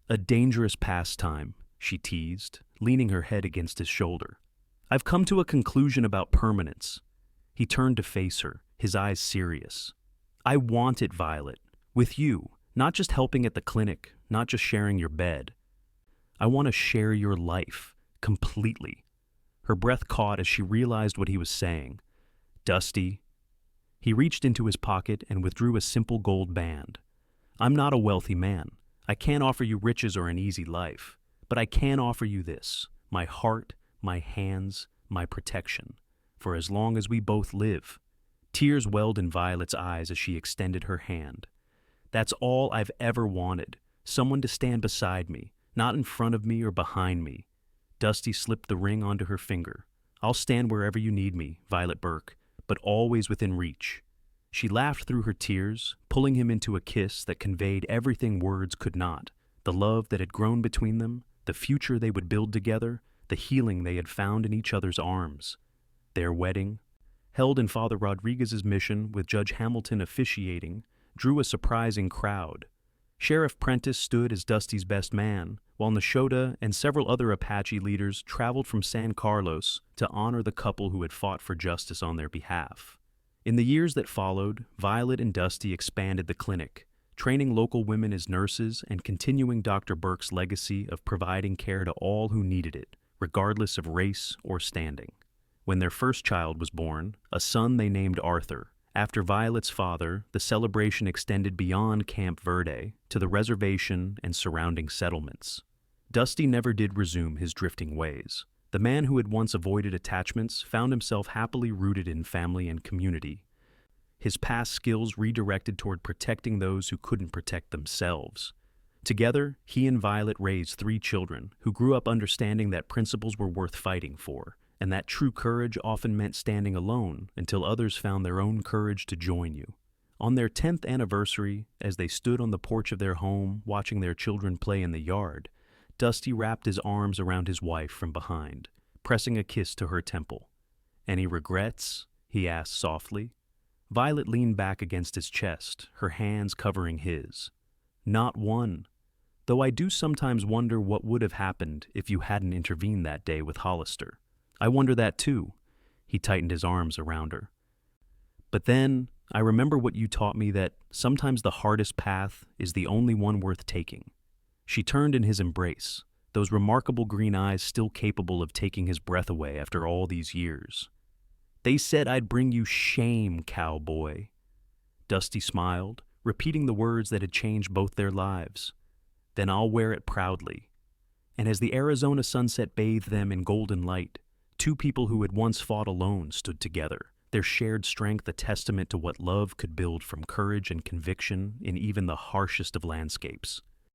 "A dangerous pastime," she teased, leaning her head against his shoulder. "I've come to a conclusion about permanence." He turned to face her, his eyes serious. "I want it, Violet, with you, not just helping at the clinic, not just sharing your bed. I want to share your life, completely." Her breath caught as she realized what he was saying. "Dusty." He reached into his pocket and withdrew a simple gold band. "I'm not a wealthy man. I can't offer you riches or an easy life, but I can offer you this: my heart, my hands, my protection, for as long as we both live." Tears welled in Violet's eyes as she extended her hand. "That's all I've ever wanted, someone to stand beside me, not in front of me or behind me." Dusty slipped the ring onto her finger. "I'll stand wherever you need me, Violet Burke, but always within reach." She laughed through her tears, pulling him into a kiss that conveyed everything words could not: the love that had grown between them, the future they would build together, the healing they had found in each other's arms. Their wedding, held in Father Rodriguez's mission with Judge Hamilton officiating, drew a surprising crowd. Sheriff Prentice stood as Dusty's best man, while Nashota and several other Apache leaders traveled from San Carlos to honor the couple who had fought for justice on their behalf. In the years that followed, Violet and Dusty expanded the clinic, training local women as nurses and continuing Dr. Burke's legacy of providing care to all who needed it, regardless of race or standing. When their first child was born, a son they named Arthur, after Violet's father, the celebration extended beyond Camp Verde to the reservation and surrounding settlements. Dusty never did resume his drifting ways. The man who had once avoided attachments found himself happily rooted in family and community, his past skills redirected toward protecting those who couldn't protect themselves. Together, he and Violet raised 3 children who grew up understanding that principles were worth fighting for, and that true courage often meant standing alone until others found their own courage to join you. On their 10th anniversary, as they stood on the porch of their home watching their children play in the yard, Dusty wrapped his arms around his wife from behind, pressing a kiss to her temple. "Any regrets?" he asked softly. Violet leaned back against his chest, her hands covering his. Not one. Though I do sometimes wonder what would have happened if you hadn't intervened that day with Hollister. I wonder that too. He tightened his arms around her. But then, I remember what you taught me, that sometimes the hardest path is the only one worth taking. She turned in his embrace, those remarkable green eyes still capable of taking his breath away after all these years. They said I'd bring you shame, cowboy. Dusty smiled, repeating the words that had changed both their lives. Then I'll wear it proudly. And as the Arizona sunset bathed them in golden light, two people who had once fought alone stood together, their shared strength a testament to what love could build from courage and conviction in even the harshest of landscapes.